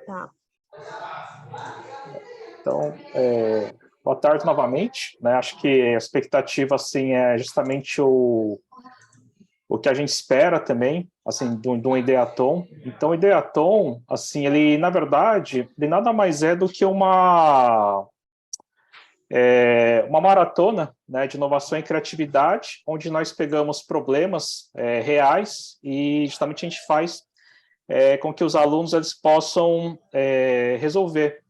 Tá. Então, boa tarde novamente, né? Acho que a expectativa, assim, é justamente o que a gente espera também, assim, de um Ideaton. Então, o Ideaton, assim, ele, na verdade, ele nada mais é do que uma maratona, né, de inovação e criatividade, onde nós pegamos problemas reais e justamente a gente faz com que os alunos eles possam resolver.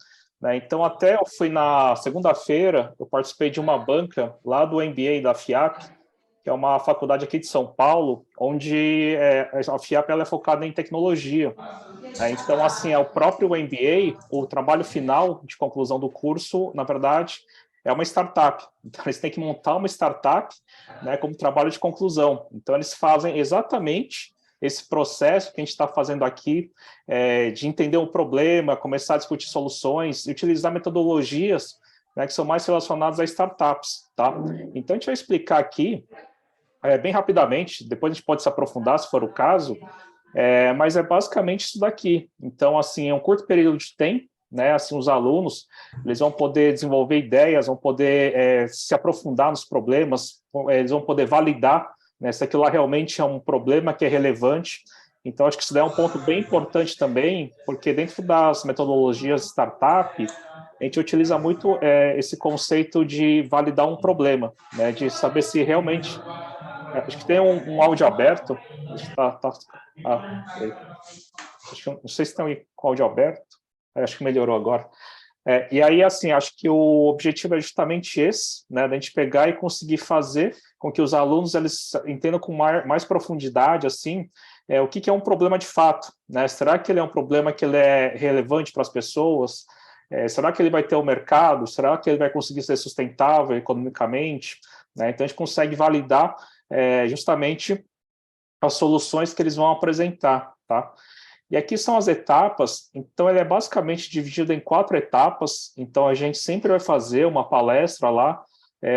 Né? Então, até eu fui na segunda-feira, eu participei de uma banca lá do MBA da FIAP, que é uma faculdade aqui de São Paulo, onde a FIAP ela é focada em tecnologia. Então, assim, é o próprio MBA, o trabalho final de conclusão do curso, na verdade, é uma startup. Então, eles têm que montar uma startup, né, como trabalho de conclusão. Então, eles fazem exatamente esse processo que a gente está fazendo aqui, de entender o problema, começar a discutir soluções e utilizar metodologias, né, que são mais relacionadas a startups. Tá? Então, a gente vai explicar aqui, bem rapidamente, depois a gente pode se aprofundar, se for o caso, mas é basicamente isso daqui. Então, assim, é um curto período de tempo, né? Assim, os alunos eles vão poder desenvolver ideias, vão poder se aprofundar nos problemas, eles vão poder validar, né, se aquilo lá realmente é um problema que é relevante. Então, acho que isso daí é um ponto bem importante também, porque dentro das metodologias startup, a gente utiliza muito esse conceito de validar um problema, né? De saber se realmente acho que tem um áudio aberto. Acho que não sei se tem com áudio aberto. Acho que melhorou agora. E aí, assim, acho que o objetivo é justamente esse, né, da gente pegar e conseguir fazer com que os alunos eles entendam com mais profundidade, assim, o que é um problema de fato, né? Será que ele é um problema que ele é relevante para as pessoas? Será que ele vai ter um mercado? Será que ele vai conseguir ser sustentável economicamente? Né? Então, a gente consegue validar justamente as soluções que eles vão apresentar, tá? E aqui são as etapas, então ele é basicamente dividido em 4 etapas, então a gente sempre vai fazer uma palestra lá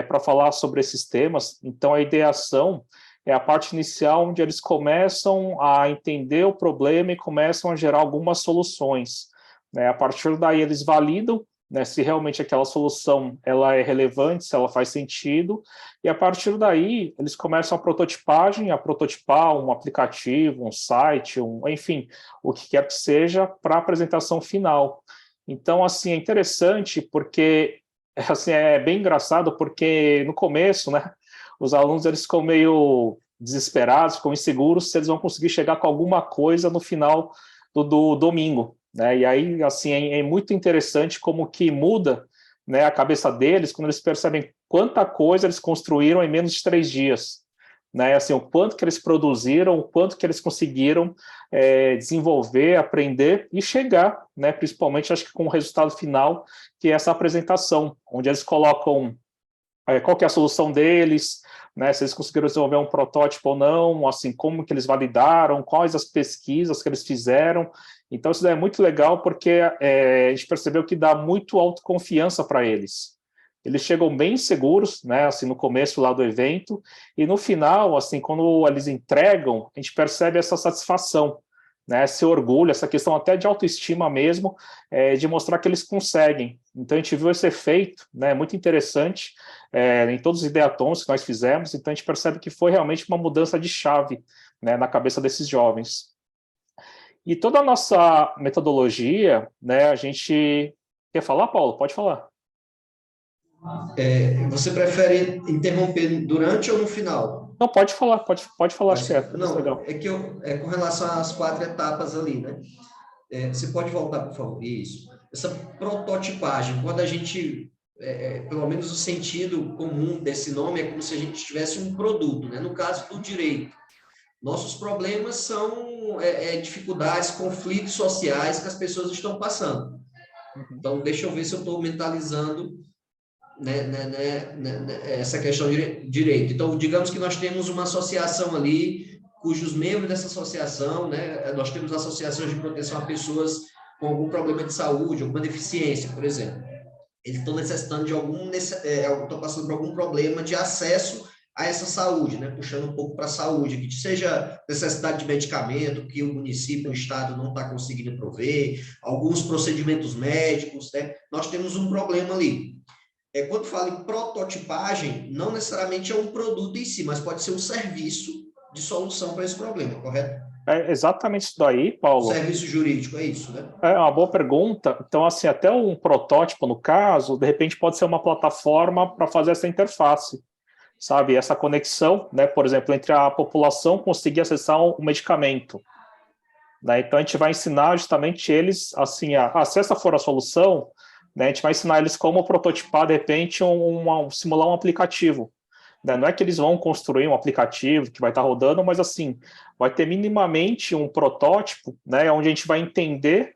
para falar sobre esses temas. Então a ideação é a parte inicial onde eles começam a entender o problema e começam a gerar algumas soluções. Né? A partir daí eles validam, né, se realmente aquela solução ela é relevante, se ela faz sentido, e a partir daí eles começam a prototipagem, a prototipar um aplicativo, um site, enfim, o que quer que seja, para a apresentação final. Então, assim, é interessante porque assim, é bem engraçado porque no começo, né, os alunos eles ficam meio desesperados, ficam inseguros se eles vão conseguir chegar com alguma coisa no final do domingo. Né? E aí, assim, é muito interessante como que muda, né, a cabeça deles quando eles percebem quanta coisa eles construíram em menos de 3 dias. Né? Assim, o quanto que eles produziram, o quanto que eles conseguiram desenvolver, aprender e chegar, né, principalmente, acho que com o resultado final, que é essa apresentação, onde eles colocam qual que é a solução deles, né, se eles conseguiram desenvolver um protótipo ou não, assim, como que eles validaram, quais as pesquisas que eles fizeram. Então, isso daí é muito legal porque a gente percebeu que dá muito autoconfiança para eles. Eles chegam bem seguros, né, assim, no começo lá do evento, e no final, assim, quando eles entregam, a gente percebe essa satisfação, né, esse orgulho, essa questão até de autoestima mesmo, de mostrar que eles conseguem. Então, a gente viu esse efeito, né, muito interessante, em todos os ideatons que nós fizemos, então a gente percebe que foi realmente uma mudança de chave, né, na cabeça desses jovens. E toda a nossa metodologia, né, a gente... Quer falar, Paulo? Pode falar. Você prefere interromper durante ou no final? Não, pode falar, pode falar, acho que é mais Não, legal. é que com relação às 4 etapas ali, né? Você pode voltar, por favor? Isso. Essa prototipagem, quando a gente, pelo menos o sentido comum desse nome, é como se a gente tivesse um produto, né? No caso do direito, nossos problemas são dificuldades, conflitos sociais que as pessoas estão passando. Então, deixa eu ver se eu estou mentalizando essa questão de direito. Então, digamos que nós temos uma associação ali, cujos membros dessa associação, né, nós temos associações de proteção a pessoas com algum problema de saúde, alguma deficiência, por exemplo. Eles estão necessitando de estão passando por algum problema de acesso a essa saúde, né? Puxando um pouco para a saúde, que seja necessidade de medicamento que o município, o estado não está conseguindo prover, alguns procedimentos médicos, né? Nós temos um problema ali. Quando fala em prototipagem, não necessariamente é um produto em si, mas pode ser um serviço de solução para esse problema, correto? É exatamente isso daí, O Paulo. serviço jurídico, é isso, né? É uma boa pergunta. Então, assim, até um protótipo, no caso, de repente pode ser uma plataforma para fazer essa interface, sabe? Essa conexão, né? Por exemplo, entre a população conseguir acessar um medicamento. Né? Então, a gente vai ensinar justamente eles, assim, se essa for a solução, né, a gente vai ensinar eles como prototipar, de repente, simular um aplicativo. Né? Não é que eles vão construir um aplicativo que vai estar rodando, mas, assim, vai ter minimamente um protótipo, né, onde a gente vai entender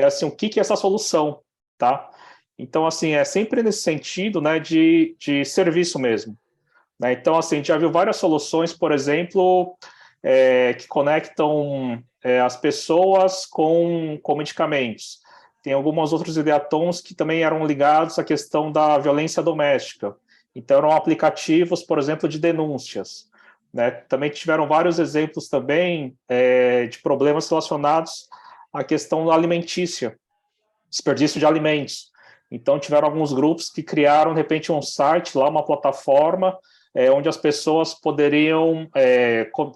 assim, o que é essa solução, tá? Então, assim, é sempre nesse sentido, né, de serviço mesmo. Né? Então, assim, a gente já viu várias soluções, por exemplo, que conectam as pessoas com medicamentos. Tem alguns outros ideatons que também eram ligados à questão da violência doméstica. Então, eram aplicativos, por exemplo, de denúncias. Né? Também tiveram vários exemplos também de problemas relacionados à questão alimentícia, desperdício de alimentos. Então, tiveram alguns grupos que criaram, de repente, um site lá, uma plataforma, onde as pessoas poderiam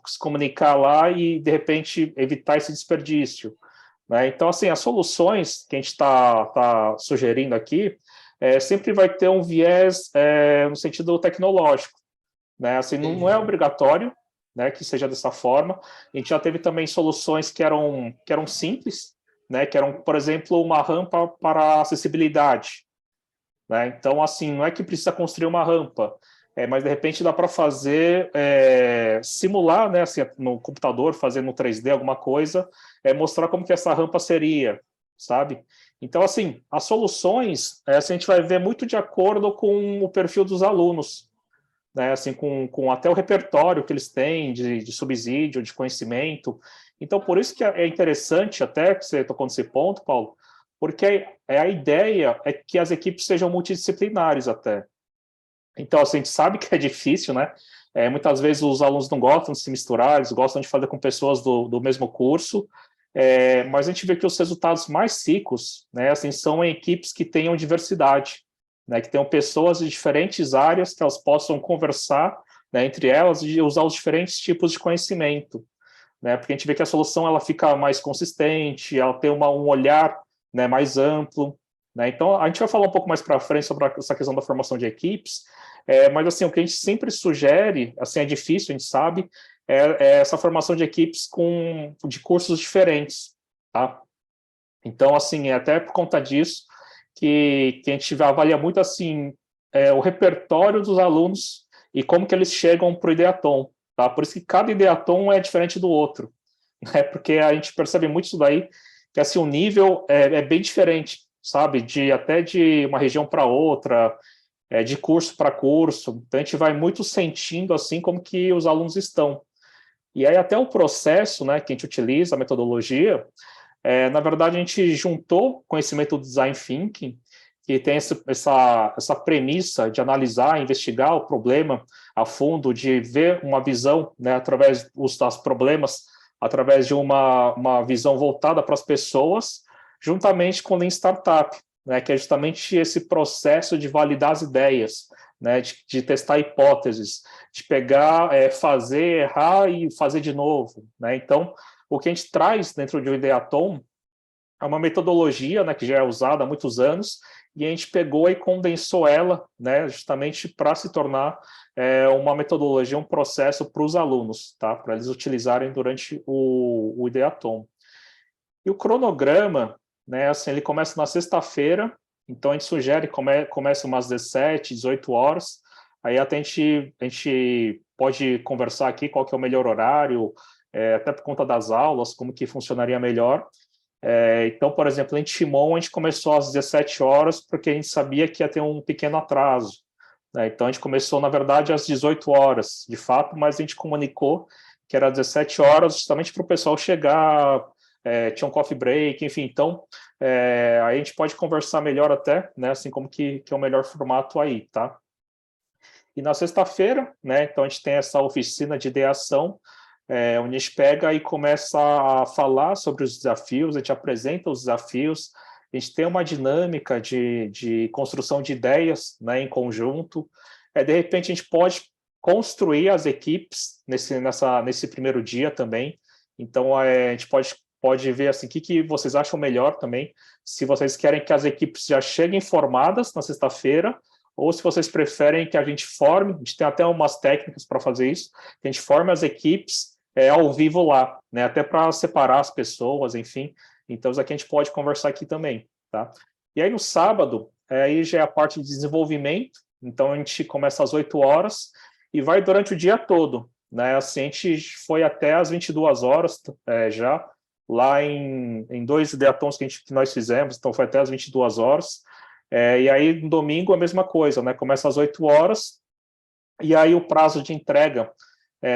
se comunicar lá e, de repente, evitar esse desperdício. Né? Então, assim, as soluções que a gente tá sugerindo aqui sempre vai ter um viés no sentido tecnológico. Né? Assim, não é obrigatório, né, que seja dessa forma. A gente já teve também soluções que eram simples, né, que eram, por exemplo, uma rampa para acessibilidade. Né? Então, assim, não é que precisa construir uma rampa, mas de repente dá para fazer, simular, né, assim, no computador, fazer no 3D alguma coisa, mostrar como que essa rampa seria, sabe? Então, assim, as soluções, assim, a gente vai ver muito de acordo com o perfil dos alunos, né, assim, com até o repertório que eles têm de subsídio, de conhecimento. Então, por isso que é interessante, até que você tocou nesse ponto, Paulo, porque a ideia é que as equipes sejam multidisciplinares até. Então, assim, a gente sabe que é difícil, né? Muitas vezes os alunos não gostam de se misturar, eles gostam de fazer com pessoas do mesmo curso, mas a gente vê que os resultados mais ricos, né, assim, são em equipes que tenham diversidade, né, que tenham pessoas de diferentes áreas que elas possam conversar, né, entre elas e usar os diferentes tipos de conhecimento, né, porque a gente vê que a solução ela fica mais consistente, ela tem um olhar, né, mais amplo, né. Então, a gente vai falar um pouco mais para frente sobre essa questão da formação de equipes, mas assim, o que a gente sempre sugere, assim, é difícil, a gente sabe, essa formação de equipes de cursos diferentes, tá? Então, assim, é até por conta disso que a gente avalia muito, assim, o repertório dos alunos e como que eles chegam para o Ideatom, tá? Por isso que cada Ideatom é diferente do outro, né? Porque a gente percebe muito isso daí, que, assim, o nível é bem diferente, sabe? Até de uma região para outra, de curso para curso. Então, a gente vai muito sentindo, assim, como que os alunos estão. E aí, até o processo, né, que a gente utiliza, a metodologia, na verdade, a gente juntou conhecimento do design thinking, que tem essa premissa de analisar, investigar o problema a fundo, de ver uma visão, né, através dos problemas, através de uma visão voltada para as pessoas, juntamente com o Lean Startup, né, que é justamente esse processo de validar as ideias, né, de testar hipóteses, de pegar, fazer, errar e fazer de novo. Né? Então, o que a gente traz dentro de um Ideatom é uma metodologia, né, que já é usada há muitos anos, e a gente pegou e condensou ela, né, justamente para se tornar uma metodologia, um processo para os alunos, tá, para eles utilizarem durante o Ideatom. E o cronograma, né, assim, ele começa na sexta-feira, então a gente sugere que começa umas 17, 18 horas, aí até a gente pode conversar aqui qual que é o melhor horário, até por conta das aulas, como que funcionaria melhor. Então, por exemplo, em Timon, a gente começou às 17 horas, porque a gente sabia que ia ter um pequeno atraso. Né? Então, a gente começou, na verdade, às 18 horas, de fato, mas a gente comunicou que era às 17 horas, justamente para o pessoal chegar, tinha um coffee break, enfim. Então, aí a gente pode conversar melhor até, né, assim como que é o melhor formato aí, tá? E na sexta-feira, né, então a gente tem essa oficina de ideação, onde a gente pega e começa a falar sobre os desafios, a gente apresenta os desafios, a gente tem uma dinâmica de construção de ideias, né, em conjunto. De repente, a gente pode construir as equipes nesse primeiro dia também. Então, a gente pode ver assim, o que vocês acham melhor também, se vocês querem que as equipes já cheguem formadas na sexta-feira, ou se vocês preferem que a gente forme, a gente tem até umas técnicas para fazer isso, que a gente forme as equipes ao vivo lá, né, até para separar as pessoas, enfim. Então, isso aqui a gente pode conversar aqui também, tá? E aí, no sábado, aí já é a parte de desenvolvimento, então a gente começa às 8 horas e vai durante o dia todo, né? Assim, a gente foi até às 22 horas já, lá em 2 ideatons que nós fizemos, então foi até às 22 horas. E aí, no domingo, a mesma coisa, né? Começa às 8 horas, e aí o prazo de entrega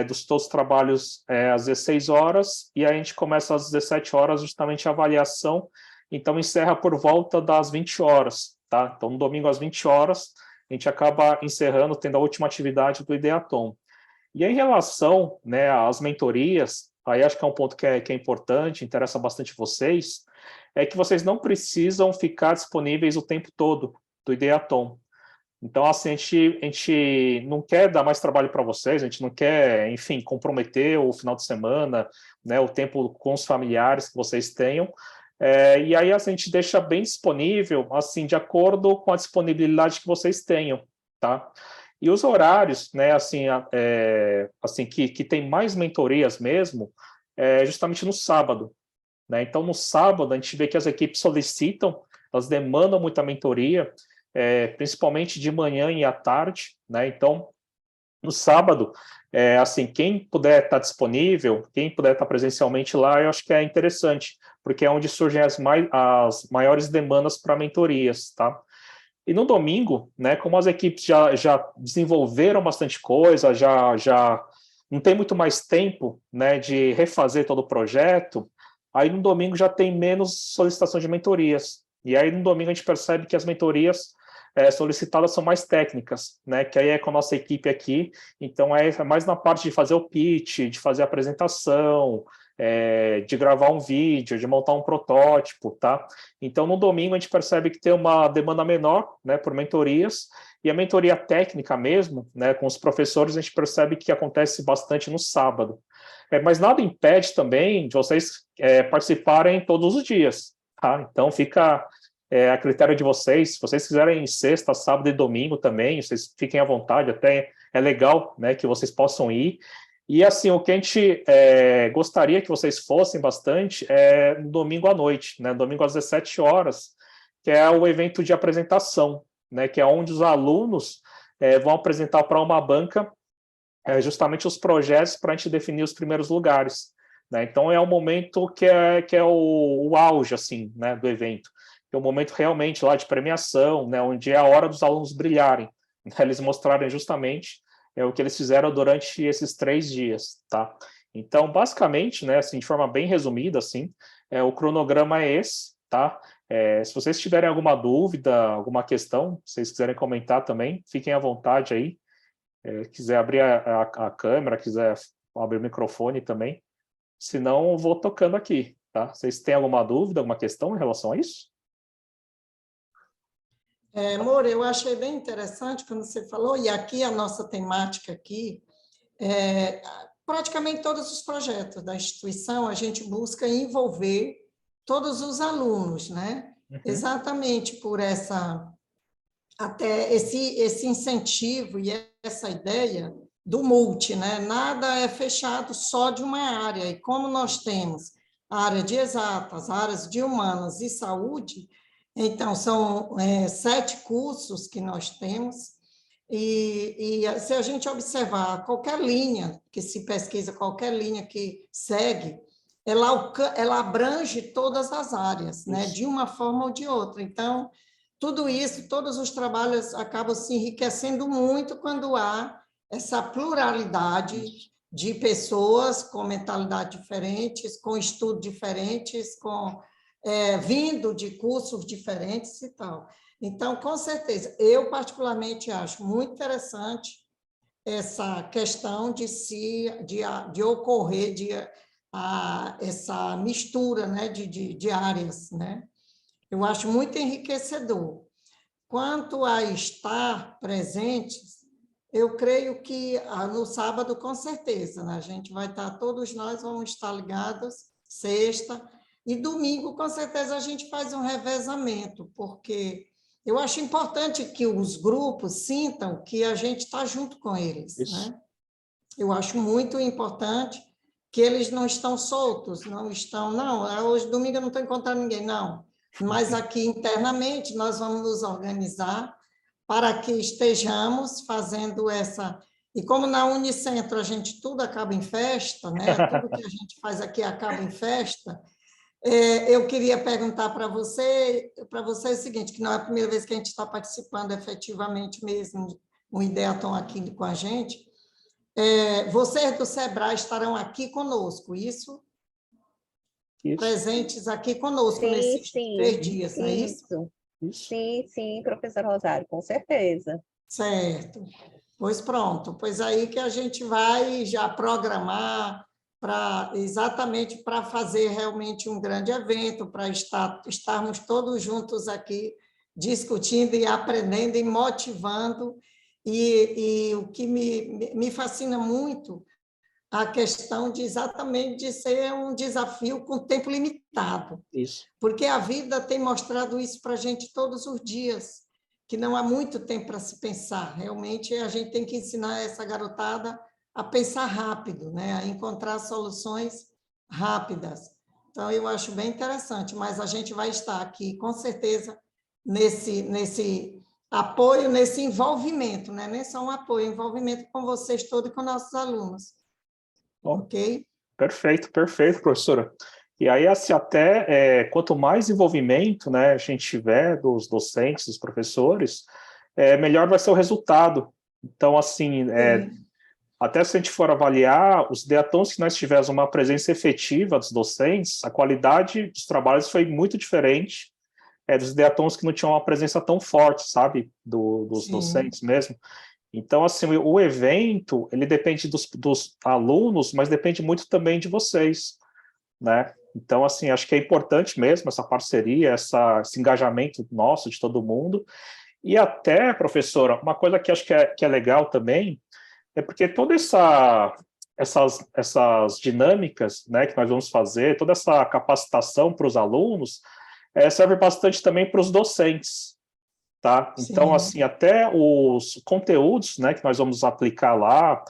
dos todos os trabalhos às 16 horas, e aí a gente começa às 17 horas, justamente a avaliação, então encerra por volta das 20 horas, tá? Então, no domingo, às 20 horas, a gente acaba encerrando, tendo a última atividade do Ideaton. E em relação, né, às mentorias, aí acho que é um ponto que é importante, interessa bastante vocês, é que vocês não precisam ficar disponíveis o tempo todo do Ideaton. Então, assim, a gente não quer dar mais trabalho para vocês, a gente não quer, enfim, comprometer o final de semana, né, o tempo com os familiares que vocês tenham. E aí, assim, a gente deixa bem disponível, assim, de acordo com a disponibilidade que vocês tenham, tá? E os horários, né, assim, assim que tem mais mentorias mesmo, justamente no sábado, né? Então, no sábado, a gente vê que as equipes solicitam, elas demandam muita mentoria, principalmente de manhã e à tarde, né? Então, no sábado, assim, quem puder estar disponível, quem puder estar presencialmente lá, eu acho que é interessante, porque é onde surgem as maiores demandas para mentorias, tá? E no domingo, né, como as equipes já desenvolveram bastante coisa, já não tem muito mais tempo, né, de refazer todo o projeto, aí no domingo já tem menos solicitação de mentorias. E aí no domingo a gente percebe que as mentorias solicitadas são mais técnicas, né, que aí é com a nossa equipe aqui, então é mais na parte de fazer o pitch, de fazer a apresentação, de gravar um vídeo, de montar um protótipo, tá? Então, no domingo, a gente percebe que tem uma demanda menor, né, por mentorias, e a mentoria técnica mesmo, né, com os professores, a gente percebe que acontece bastante no sábado. Mas nada impede também de vocês participarem todos os dias, tá? Então, fica a critério de vocês. Se vocês quiserem sexta, sábado e domingo também, vocês fiquem à vontade, até é legal, né, que vocês possam ir. E, assim, o que a gente gostaria que vocês fossem bastante é no domingo à noite, né? Domingo às 17 horas, que é o evento de apresentação, né? Que é onde os alunos vão apresentar para uma banca justamente os projetos para a gente definir os primeiros lugares, né? Então, é um momento que é o auge, assim, né, do evento. É um momento realmente lá de premiação, né? Onde é a hora dos alunos brilharem, né? Eles mostrarem justamente o que eles fizeram durante esses 3 dias, tá? Então, basicamente, né, assim, de forma bem resumida, assim, o cronograma é esse, tá? Se vocês tiverem alguma dúvida, alguma questão, se vocês quiserem comentar também, fiquem à vontade aí. Quiser abrir a câmera, quiser abrir o microfone também. Se não, eu vou tocando aqui, tá? Vocês têm alguma dúvida, alguma questão em relação a isso? Moura, eu achei bem interessante quando você falou, e aqui a nossa temática aqui, praticamente todos os projetos da instituição, a gente busca envolver todos os alunos, né? Uhum. Exatamente por até esse incentivo e essa ideia do multi, né? Nada é fechado só de uma área, e como nós temos a área de exatas, áreas de humanas e saúde, então são 7 cursos que nós temos, e se a gente observar qualquer linha que se pesquisa, qualquer linha que segue, ela abrange todas as áreas, né? De uma forma ou de outra. Então, tudo isso, todos os trabalhos acabam se enriquecendo muito quando há essa pluralidade de pessoas com mentalidade diferentes, com estudos diferentes, vindo de cursos diferentes e tal. Então, com certeza, eu particularmente acho muito interessante essa questão de ocorrer essa mistura, né, de áreas, né? Eu acho muito enriquecedor. Quanto a estar presentes, eu creio que no sábado, com certeza, né? A gente vai estar, todos nós vamos estar ligados, sexta, e domingo, com certeza, a gente faz um revezamento, porque eu acho importante que os grupos sintam que a gente está junto com eles, Isso. né? Eu acho muito importante que eles não estão soltos, hoje domingo eu não estou encontrando ninguém, não. Mas aqui internamente nós vamos nos organizar para que estejamos fazendo essa... E como na Unicentro a gente tudo acaba em festa, né? Tudo que a gente faz aqui acaba em festa, eu queria perguntar para você o seguinte, que não é a primeira vez que a gente está participando efetivamente mesmo, o Ideaton aqui com a gente. Vocês do SEBRAE estarão aqui conosco, isso? Presentes aqui conosco Sim, nesses sim, 3 dias, não é isso? Isso. Sim, professor Rosário, com certeza. Certo. Pois pronto, pois aí que a gente vai já programar exatamente para fazer realmente um grande evento, para estarmos todos juntos aqui discutindo e aprendendo e motivando. E o que me fascina muito a questão exatamente de ser um desafio com tempo limitado. Isso. Porque a vida tem mostrado isso para a gente todos os dias, que não há muito tempo para se pensar. Realmente, a gente tem que ensinar essa garotada a pensar rápido, né? A encontrar soluções rápidas. Então, eu acho bem interessante, mas a gente vai estar aqui, com certeza, nesse apoio, nesse envolvimento, né? Nem só um apoio, envolvimento com vocês todos e com nossos alunos. Bom, ok? Perfeito, professora. E aí, assim, até quanto mais envolvimento, né, a gente tiver dos docentes, dos professores, melhor vai ser o resultado. Então, assim, até se a gente for avaliar, os ideatons que nós tivemos uma presença efetiva dos docentes, a qualidade dos trabalhos foi muito diferente dos ideatons que não tinham uma presença tão forte, sabe, dos Sim. docentes mesmo. Então, assim, o evento, ele depende dos alunos, mas depende muito também de vocês, né? Então, assim, acho que é importante mesmo essa parceria, esse engajamento nosso, de todo mundo. E até, professora, uma coisa que acho que é legal também, é porque todas essas dinâmicas, né, que nós vamos fazer, toda essa capacitação para os alunos, serve bastante também para os docentes, tá? Então, Sim. assim, até os conteúdos, né, que nós vamos aplicar lá,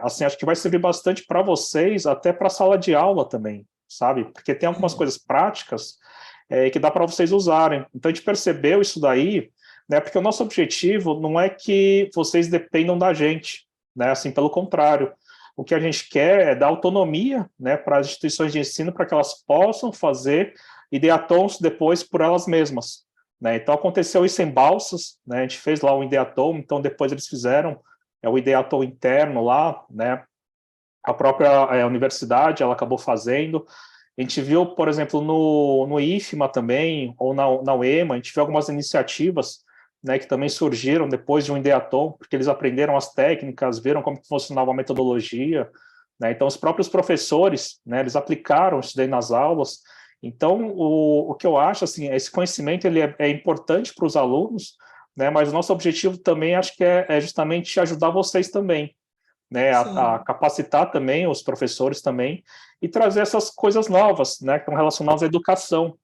assim, acho que vai servir bastante para vocês, até para a sala de aula também, sabe? Porque tem algumas coisas práticas que dá para vocês usarem. Então, a gente percebeu isso daí, né, porque o nosso objetivo não é que vocês dependam da gente, né, assim, pelo contrário. O que a gente quer é dar autonomia, né, para as instituições de ensino, para que elas possam fazer ideatons depois por elas mesmas, né? Então, aconteceu isso em Balsas, né? A gente fez lá o Ideaton, então depois eles fizeram o Ideaton interno lá, né? A própria universidade, ela acabou fazendo. A gente viu, por exemplo, no IFMA também, ou na UEMA, a gente viu algumas iniciativas, né, que também surgiram depois de um Ideaton, porque eles aprenderam as técnicas, viram como funcionava a metodologia, né? Então, os próprios professores, né, eles aplicaram isso daí nas aulas. Então, o que eu acho, assim, esse conhecimento ele é importante para os alunos, né, mas o nosso objetivo também, acho que é justamente ajudar vocês também, né, a capacitar também os professores também e trazer essas coisas novas, né, que estão relacionadas à educação.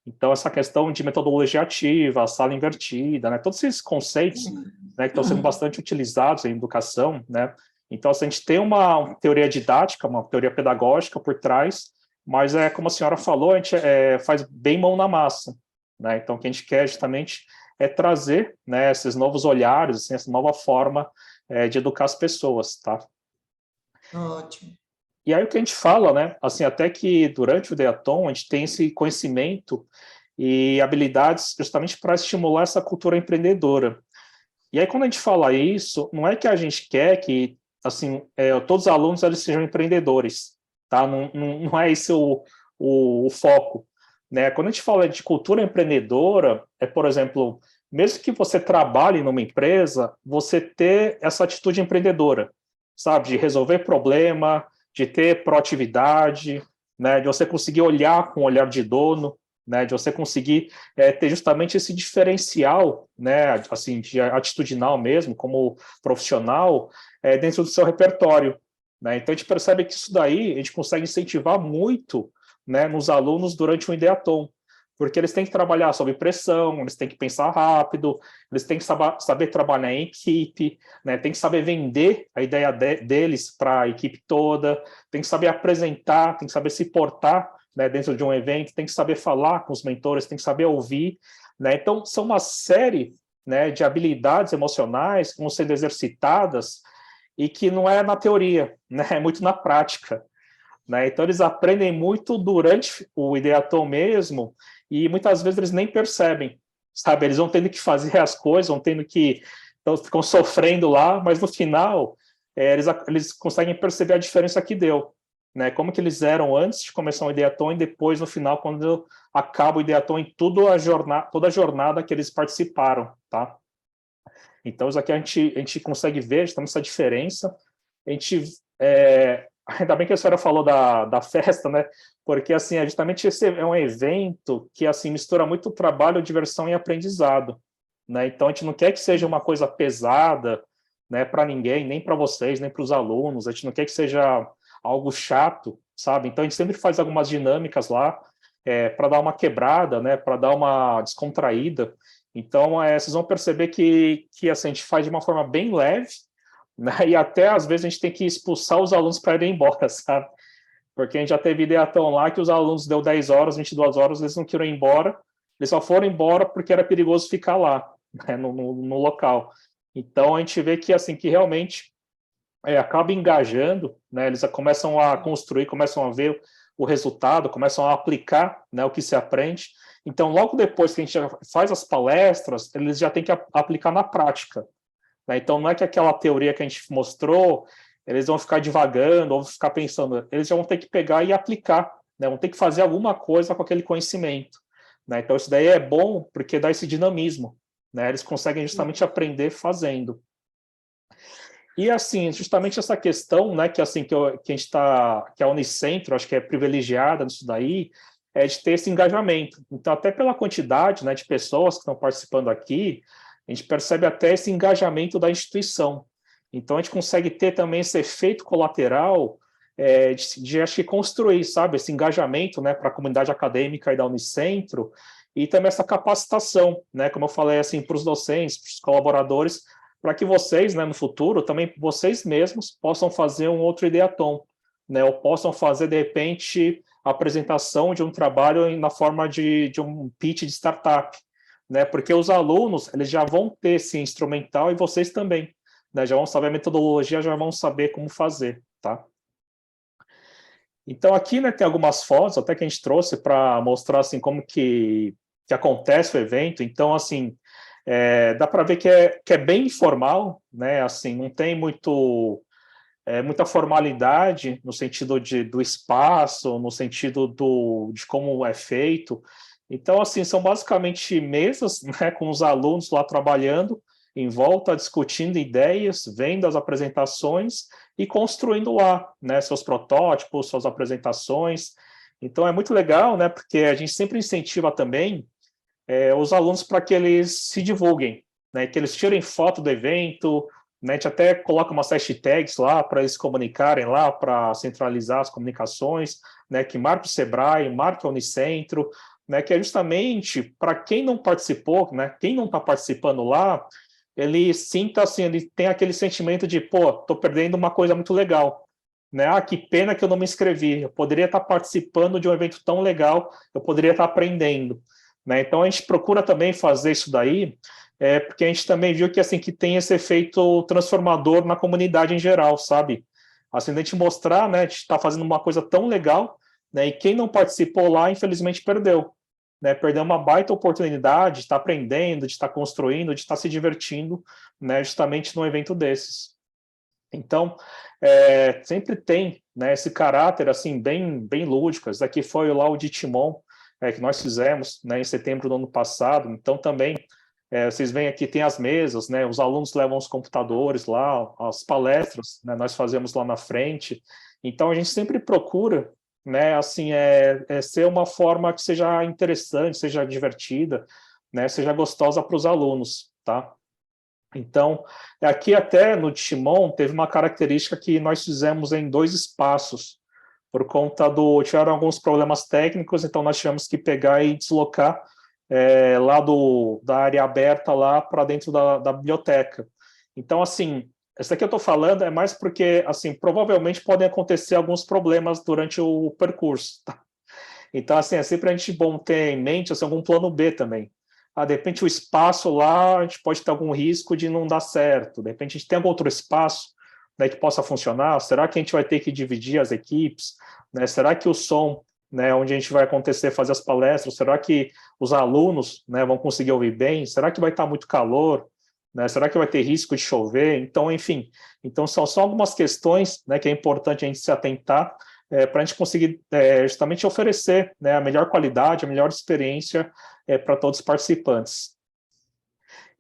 Então, essa questão de metodologia ativa, sala invertida, né, todos esses conceitos, né, que estão sendo bastante utilizados em educação, né. Então, assim, a gente tem uma teoria didática, uma teoria pedagógica por trás, mas, como a senhora falou, a gente faz bem mão na massa, né? Então, o que a gente quer justamente é trazer, né, esses novos olhares, assim, essa nova forma de educar as pessoas, tá? Ótimo. E aí o que a gente fala, né, assim, até que durante o Ideaton a gente tem esse conhecimento e habilidades justamente para estimular essa cultura empreendedora. E aí quando a gente fala isso, não é que a gente quer que, assim, todos os alunos eles sejam empreendedores, tá? Não é esse o foco, né? Quando a gente fala de cultura empreendedora, por exemplo, mesmo que você trabalhe numa empresa, você ter essa atitude empreendedora, sabe? De resolver problema, de ter proatividade, né? De você conseguir olhar com o olhar de dono, né? De você conseguir ter justamente esse diferencial, né? Assim, de atitudinal mesmo, como profissional, dentro do seu repertório, né? Então, a gente percebe que isso daí, a gente consegue incentivar muito, né, nos alunos durante um Ideatom, porque eles têm que trabalhar sob pressão, eles têm que pensar rápido, eles têm que saber trabalhar em equipe, né, tem que saber vender a ideia deles para a equipe toda, tem que saber apresentar, tem que saber se portar, né, dentro de um evento, tem que saber falar com os mentores, tem que saber ouvir, né? Então, são uma série, né, de habilidades emocionais que vão sendo exercitadas e que não é na teoria, né, é muito na prática, né? Então, eles aprendem muito durante o Ideatom mesmo, e muitas vezes eles nem percebem, sabe? Eles vão tendo que fazer as coisas, vão tendo que... Então, ficam sofrendo lá, mas no final, eles conseguem perceber a diferença que deu, né? Como que eles eram antes de começar o Ideatom e depois, no final, quando acaba o Ideatom em toda a jornada que eles participaram, tá? Então, isso aqui a gente consegue ver justamente essa diferença. A gente... ainda bem que a senhora falou da festa, né? Porque, assim, justamente esse é um evento que, assim, mistura muito trabalho, diversão e aprendizado, né? Então, a gente não quer que seja uma coisa pesada, né, para ninguém, nem para vocês, nem para os alunos. A gente não quer que seja algo chato, sabe? Então, a gente sempre faz algumas dinâmicas lá, para dar uma quebrada, né, para dar uma descontraída. Então, vocês vão perceber que assim, a gente faz de uma forma bem leve, né, e até, às vezes, a gente tem que expulsar os alunos para irem embora, sabe? Porque a gente já teve Ideatom lá que os alunos deu 10 horas, 22 horas, eles não queriam ir embora, eles só foram embora porque era perigoso ficar lá, né, no local. Então, a gente vê que, assim, que realmente acaba engajando, né, eles começam a construir, começam a ver o resultado, começam a aplicar, né, o que se aprende. Então, logo depois que a gente faz as palestras, eles já têm que aplicar na prática, né? Então, não é que aquela teoria que a gente mostrou, eles vão ficar divagando, ou ficar pensando, eles já vão ter que pegar e aplicar, né? Vão ter que fazer alguma coisa com aquele conhecimento, né? Então, isso daí é bom, porque dá esse dinamismo, né? Eles conseguem justamente aprender fazendo. E, assim, justamente essa questão, né, que, assim, que a gente está, que a Unicentro, acho que é privilegiada nisso daí, é de ter esse engajamento. Então, até pela quantidade, né, de pessoas que estão participando aqui, a gente percebe até esse engajamento da instituição. Então, a gente consegue ter também esse efeito colateral de acho que construir, sabe, esse engajamento, né, para a comunidade acadêmica e da Unicentro, e também essa capacitação, né, como eu falei, assim, para os docentes, para os colaboradores, para que vocês, né, no futuro, também vocês mesmos possam fazer um outro Ideatom, né, ou possam fazer, de repente, a apresentação de um trabalho na forma de um pitch de startup, né, porque os alunos, eles já vão ter esse instrumental e vocês também, né, já vão saber a metodologia, já vão saber como fazer, tá? Então, aqui, né, tem algumas fotos até que a gente trouxe para mostrar, assim, como que acontece o evento. Então, assim, dá para ver que é bem informal, né? Assim, não tem muita formalidade no sentido do espaço, no sentido de como é feito. Então, assim, são basicamente mesas, né, com os alunos lá trabalhando em volta, discutindo ideias, vendo as apresentações e construindo lá, né, seus protótipos, suas apresentações. Então, é muito legal, né, porque a gente sempre incentiva também os alunos para que eles se divulguem, né, que eles tirem foto do evento, né, a gente até coloca umas hashtags lá para eles se comunicarem lá, para centralizar as comunicações, né, que marque o Sebrae, marque a Unicentro, né, que é justamente para quem não participou, né, quem não está participando lá, ele sinta assim, ele tem aquele sentimento de, pô, estou perdendo uma coisa muito legal, né? Ah, que pena que eu não me inscrevi, eu poderia estar participando de um evento tão legal, eu poderia estar aprendendo, né? Então a gente procura também fazer isso daí, porque a gente também viu que assim que tem esse efeito transformador na comunidade em geral, sabe? Assim, a gente mostrar, né, a gente está fazendo uma coisa tão legal, né, e quem não participou lá, infelizmente, perdeu. Né, perdeu uma baita oportunidade de estar aprendendo, de estar construindo, de estar se divertindo, né, justamente num evento desses. Então, sempre tem, né, esse caráter assim, bem lúdico. Esse daqui foi lá o de Timon, que nós fizemos, né, em setembro do ano passado. Então, também Vocês veem aqui, tem as mesas, né? Os alunos levam os computadores lá, as palestras, né? Nós fazemos lá na frente. Então, a gente sempre procura, né? Assim, ser uma forma que seja interessante, seja divertida, né? Seja gostosa para os alunos, tá? Então, aqui até no Timon teve uma característica que nós fizemos em 2 espaços, por conta tiveram alguns problemas técnicos, então nós tivemos que pegar e deslocar lá da área aberta lá para dentro da biblioteca. Então, assim, isso aqui eu estou falando é mais porque, assim, provavelmente podem acontecer alguns problemas durante o percurso, tá? Então, assim, é sempre a gente bom ter em mente assim, algum plano B também. De repente o espaço lá, a gente pode ter algum risco de não dar certo. De repente a gente tem algum outro espaço, né, que possa funcionar. Será que a gente vai ter que dividir as equipes? Né? Será que o som, né, onde a gente vai fazer as palestras, será que os alunos, né, vão conseguir ouvir bem? Será que vai estar muito calor? Né? Será que vai ter risco de chover? Então, enfim, então são só algumas questões, né, que é importante a gente se atentar para a gente conseguir justamente oferecer, né, a melhor qualidade, a melhor experiência para todos os participantes.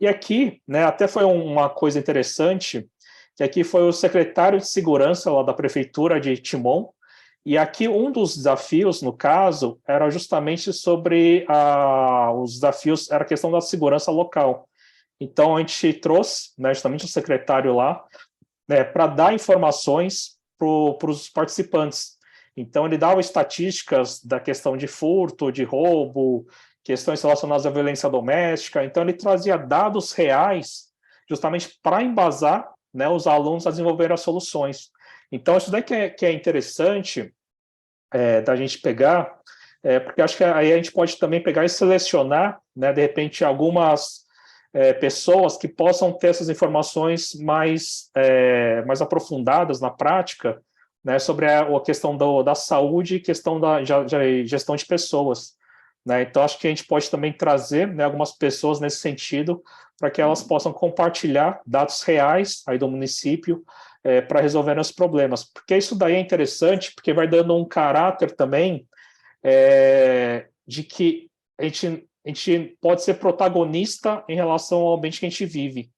E aqui, né, até foi uma coisa interessante, que aqui foi o secretário de segurança lá da prefeitura de Timon, e aqui um dos desafios, no caso, era justamente sobre os desafios, era a questão da segurança local. Então, a gente trouxe, né, justamente o secretário lá, né, para dar informações para os participantes. Então, ele dava estatísticas da questão de furto, de roubo, questões relacionadas à violência doméstica. Então, ele trazia dados reais justamente para embasar, né, os alunos a desenvolver as soluções. Então, isso daí que é interessante da gente pegar, porque acho que aí a gente pode também pegar e selecionar, né, de repente, algumas pessoas que possam ter essas informações mais aprofundadas na prática, né, sobre a questão da saúde e questão da gestão de pessoas. Né? Então, acho que a gente pode também trazer, né, algumas pessoas nesse sentido, para que elas possam compartilhar dados reais aí do município para resolver os problemas. Porque isso daí é interessante, porque vai dando um caráter também de que a gente pode ser protagonista em relação ao ambiente que a gente vive.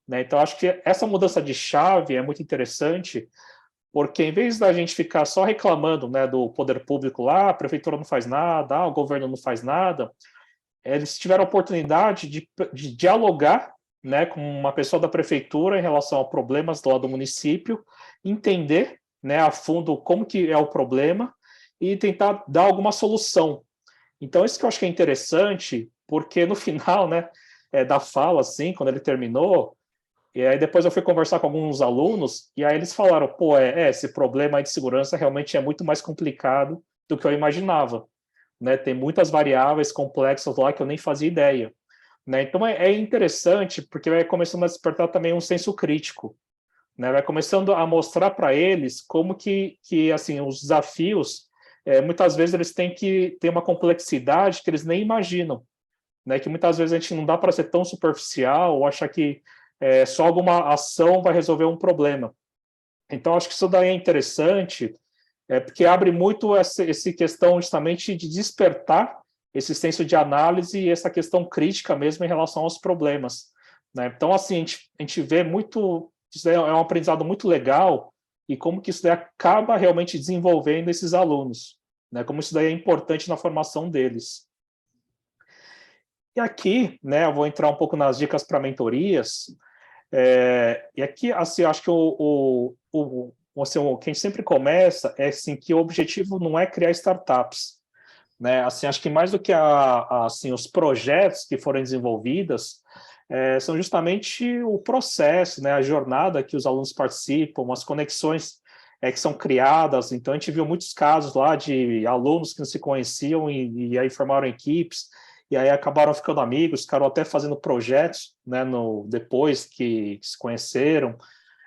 Né? Então, acho que essa mudança de chave é muito interessante, porque em vez da gente ficar só reclamando, né, do poder público lá, a prefeitura não faz nada, o governo não faz nada, eles tiveram a oportunidade de dialogar, né, com uma pessoa da prefeitura em relação a problemas lá do município, entender, né, a fundo como que é o problema e tentar dar alguma solução. Então, isso que eu acho que é interessante, porque no final, né, da fala, assim, quando ele terminou, e aí depois eu fui conversar com alguns alunos, e aí eles falaram, pô, esse problema aí de segurança realmente é muito mais complicado do que eu imaginava. Né? Tem muitas variáveis complexas lá que eu nem fazia ideia. Né? Então é interessante, porque vai começando a despertar também um senso crítico. Né? Vai começando a mostrar para eles como que assim, os desafios, muitas vezes eles têm que ter uma complexidade que eles nem imaginam. Né? Que muitas vezes a gente não dá para ser tão superficial ou achar que só alguma ação vai resolver um problema. Então, acho que isso daí é interessante, porque abre muito essa questão justamente de despertar esse senso de análise e essa questão crítica mesmo em relação aos problemas. Né? Então, assim, a gente vê muito, isso é um aprendizado muito legal e como que isso daí acaba realmente desenvolvendo esses alunos, né? Como isso daí é importante na formação deles. E aqui, né, eu vou entrar um pouco nas dicas para mentorias. E aqui, assim, acho que o que a gente sempre começa é assim, que o objetivo não é criar startups. Né? Assim, acho que mais do que assim, os projetos que foram desenvolvidos, são justamente o processo, né, a jornada que os alunos participam, as conexões que são criadas. Então, a gente viu muitos casos lá de alunos que não se conheciam e aí formaram equipes, e aí acabaram ficando amigos, ficaram até fazendo projetos, né, depois que se conheceram.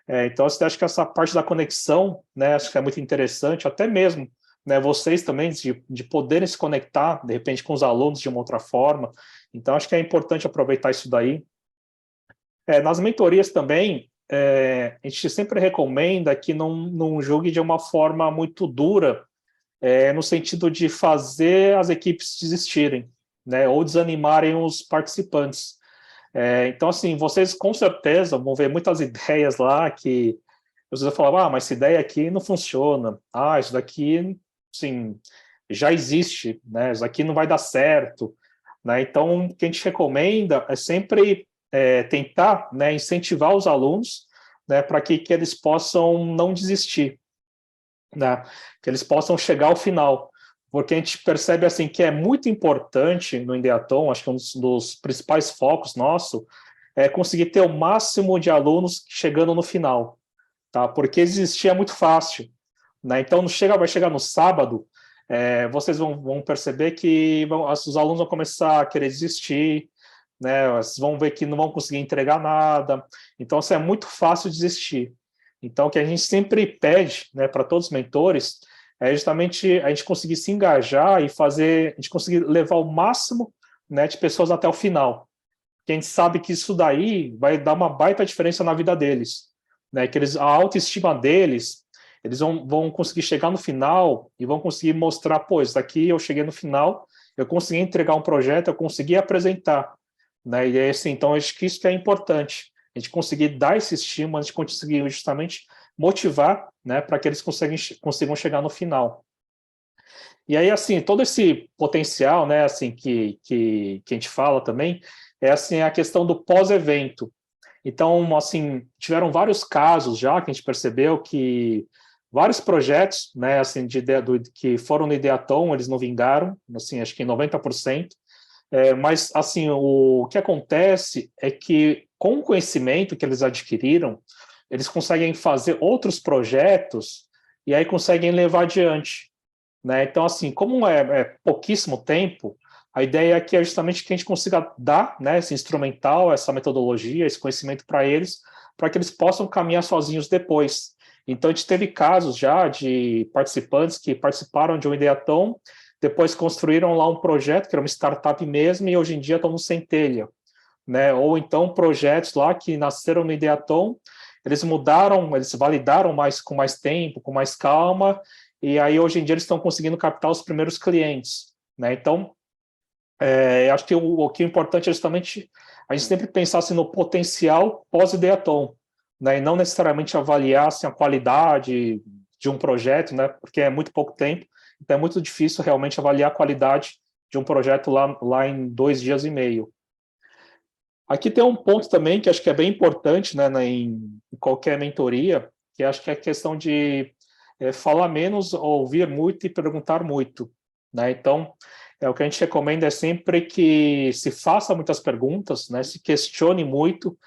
Então, eu acho que essa parte da conexão, né, acho que é muito interessante, até mesmo, né, vocês também, de poderem se conectar, de repente, com os alunos de uma outra forma. Então, acho que é importante aproveitar isso daí. Nas mentorias também, a gente sempre recomenda que não julgue de uma forma muito dura, no sentido de fazer as equipes desistirem, né, ou desanimarem os participantes. Então, assim, vocês com certeza vão ver muitas ideias lá que vocês vão falar, mas essa ideia aqui não funciona. Isso daqui, sim, já existe, né? Isso daqui não vai dar certo, né? Então, o que a gente recomenda é sempre tentar, né, incentivar os alunos, né, para que eles possam não desistir, né? Que eles possam chegar ao final. Porque a gente percebe assim que é muito importante no Ideatom, acho que um dos principais focos nosso é conseguir ter o máximo de alunos chegando no final, tá? Porque desistir é muito fácil, né? Então vai chegar no sábado, vocês vão perceber que os alunos vão começar a querer desistir, né? Vocês vão ver que não vão conseguir entregar nada. Então, assim, é muito fácil desistir. Então, o que a gente sempre pede, né, para todos os mentores é justamente a gente conseguir se engajar e a gente conseguir levar o máximo, né, de pessoas até o final. Porque a gente sabe que isso daí vai dar uma baita diferença na vida deles, né? Que a autoestima deles, eles vão conseguir chegar no final e vão conseguir mostrar, pô, isso daqui eu cheguei no final, eu consegui entregar um projeto, eu consegui apresentar, né? E assim, então acho que isso que é importante, a gente conseguir dar esse estímulo, a gente conseguir justamente motivar, né, para que eles consigam chegar no final. E aí, assim, todo esse potencial, né, assim, que a gente fala também, é assim, a questão do pós-evento. Então, assim, tiveram vários casos já que a gente percebeu que vários projetos, né, assim, que foram no Ideatom, eles não vingaram, assim, acho que em 90%. Mas, assim, o que acontece é que, com o conhecimento que eles adquiriram, eles conseguem fazer outros projetos e aí conseguem levar adiante, né? Então, assim, como é pouquíssimo tempo, a ideia aqui é justamente que a gente consiga dar, né, esse instrumental, essa metodologia, esse conhecimento para eles que eles possam caminhar sozinhos depois. Então, a gente teve casos já de participantes que participaram de um Ideatom, depois construíram lá um projeto, que era uma startup mesmo, e hoje em dia estão no Centelha, né? Ou então projetos lá que nasceram no Ideatom, eles mudaram, eles validaram com mais tempo, com mais calma, e aí hoje em dia eles estão conseguindo captar os primeiros clientes, né? Então, acho que o que é importante é justamente a gente sempre pensar assim, no potencial pós-Ideatom, né? E não necessariamente avaliar assim, a qualidade de um projeto, né? Porque é muito pouco tempo, então é muito difícil realmente avaliar a qualidade de um projeto lá em 2 dias e meio. Aqui tem um ponto também que acho que é bem importante, né, em qualquer mentoria, que acho que é a questão de falar menos, ouvir muito e perguntar muito, né? Então, o que a gente recomenda é sempre que se faça muitas perguntas, né, se questione muito,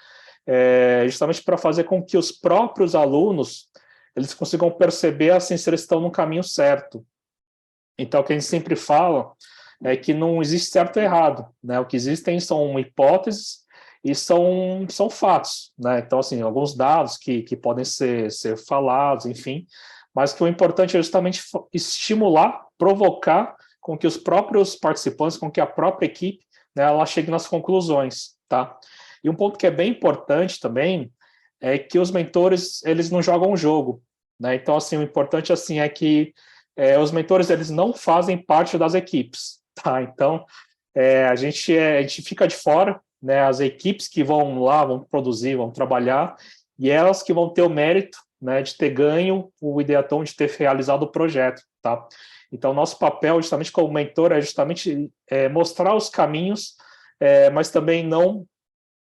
justamente para fazer com que os próprios alunos eles consigam perceber assim, se eles estão no caminho certo. Então, o que a gente sempre fala é que não existe certo ou errado, né? O que existem são hipóteses e são fatos, né? Então, assim, alguns dados que podem ser falados, enfim, mas que o importante é justamente estimular, provocar com que os próprios participantes, com que a própria equipe, né, ela chegue nas conclusões, tá? E um ponto que é bem importante também é que os mentores, eles não jogam o jogo, né? Então, assim, o importante, assim, é que os mentores, eles não fazem parte das equipes, tá? Então, a gente fica de fora, né? As equipes que vão lá, vão produzir, vão trabalhar, e elas que vão ter o mérito, né, de ter ganho o Ideatom, de ter realizado o projeto, tá? Então, nosso papel, justamente como mentor, é justamente mostrar os caminhos, mas também não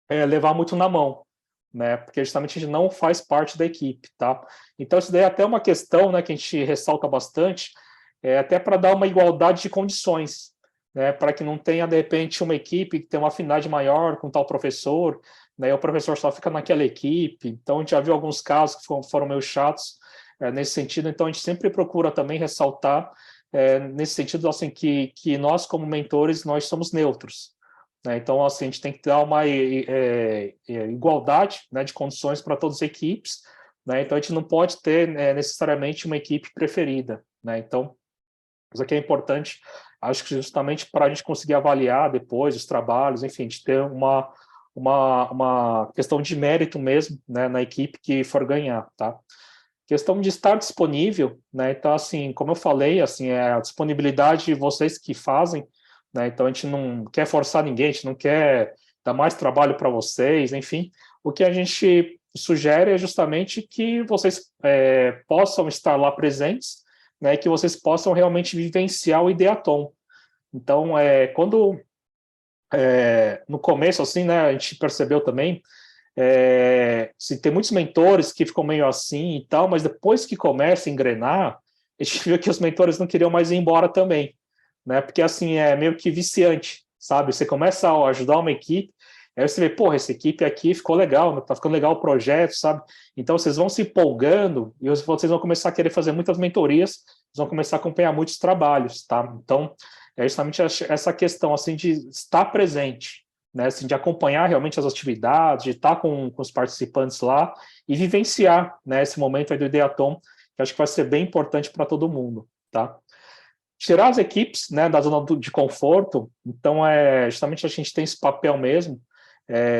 levar muito na mão, né? Porque justamente a gente não faz parte da equipe, tá? Então, isso daí é até uma questão, né, que a gente ressalta bastante, até para dar uma igualdade de condições, né? Para que não tenha, de repente, uma equipe que tem uma afinidade maior com tal professor, né? E o professor só fica naquela equipe. Então, a gente já viu alguns casos que foram meio chatos nesse sentido. Então, a gente sempre procura também ressaltar nesse sentido, assim, que nós, como mentores, nós somos neutros, né? Então, assim, a gente tem que dar uma igualdade, né, de condições para todas as equipes, né? Então, a gente não pode ter necessariamente uma equipe preferida, né? Então, isso aqui é importante, acho que justamente para a gente conseguir avaliar depois os trabalhos, enfim, de ter uma questão de mérito mesmo, né, na equipe que for ganhar, tá? Questão de estar disponível, né? Então, assim, como eu falei, assim, é a disponibilidade de vocês que fazem, né? Então, a gente não quer forçar ninguém, a gente não quer dá mais trabalho para vocês, enfim. O que a gente sugere é justamente que vocês possam estar lá presentes, né, que vocês possam realmente vivenciar o Ideatom. Então, quando no começo, assim, né, a gente percebeu também, se tem muitos mentores que ficam meio assim e tal, mas depois que começa a engrenar, a gente viu que os mentores não queriam mais ir embora também, né, porque assim, é meio que viciante, sabe? Você começa a ajudar uma equipe, aí você vê, porra, essa equipe aqui ficou legal, tá ficando legal o projeto, sabe? Então vocês vão se empolgando e vocês vão começar a querer fazer muitas mentorias, vocês vão começar a acompanhar muitos trabalhos, tá? Então, é justamente essa questão, assim, de estar presente, né, assim, de acompanhar realmente as atividades, de estar com os participantes lá e vivenciar, né, esse momento aí do Ideatom, que acho que vai ser bem importante para todo mundo, tá? Tirar as equipes, né, da zona de conforto, então, justamente a gente tem esse papel mesmo,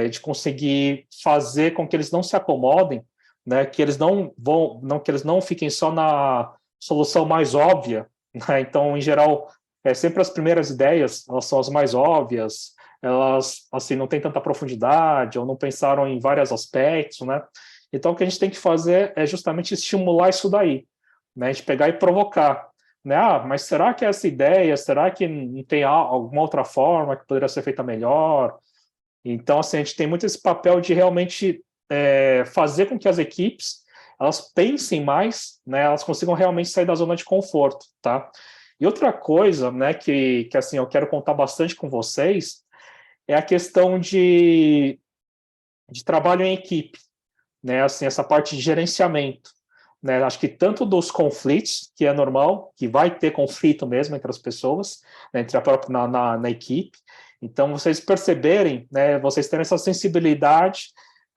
de conseguir fazer com que eles não se acomodem, né, que eles que eles não fiquem só na solução mais óbvia, né? Então, em geral, sempre as primeiras ideias, elas são as mais óbvias, elas, assim, não têm tanta profundidade, ou não pensaram em vários aspectos, né? Então, o que a gente tem que fazer é justamente estimular isso daí, né? A gente pegar e provocar, né? Ah, mas será que essa ideia, será que não tem alguma outra forma que poderia ser feita melhor? Então, assim, a gente tem muito esse papel de realmente fazer com que as equipes, elas pensem mais, né? Elas consigam realmente sair da zona de conforto, tá? E outra coisa, né, que assim, eu quero contar bastante com vocês, é a questão de trabalho em equipe, né, assim, essa parte de gerenciamento, né, acho que tanto dos conflitos, que é normal, que vai ter conflito mesmo entre as pessoas, né, entre a própria, na equipe, então vocês perceberem, né, vocês terem essa sensibilidade,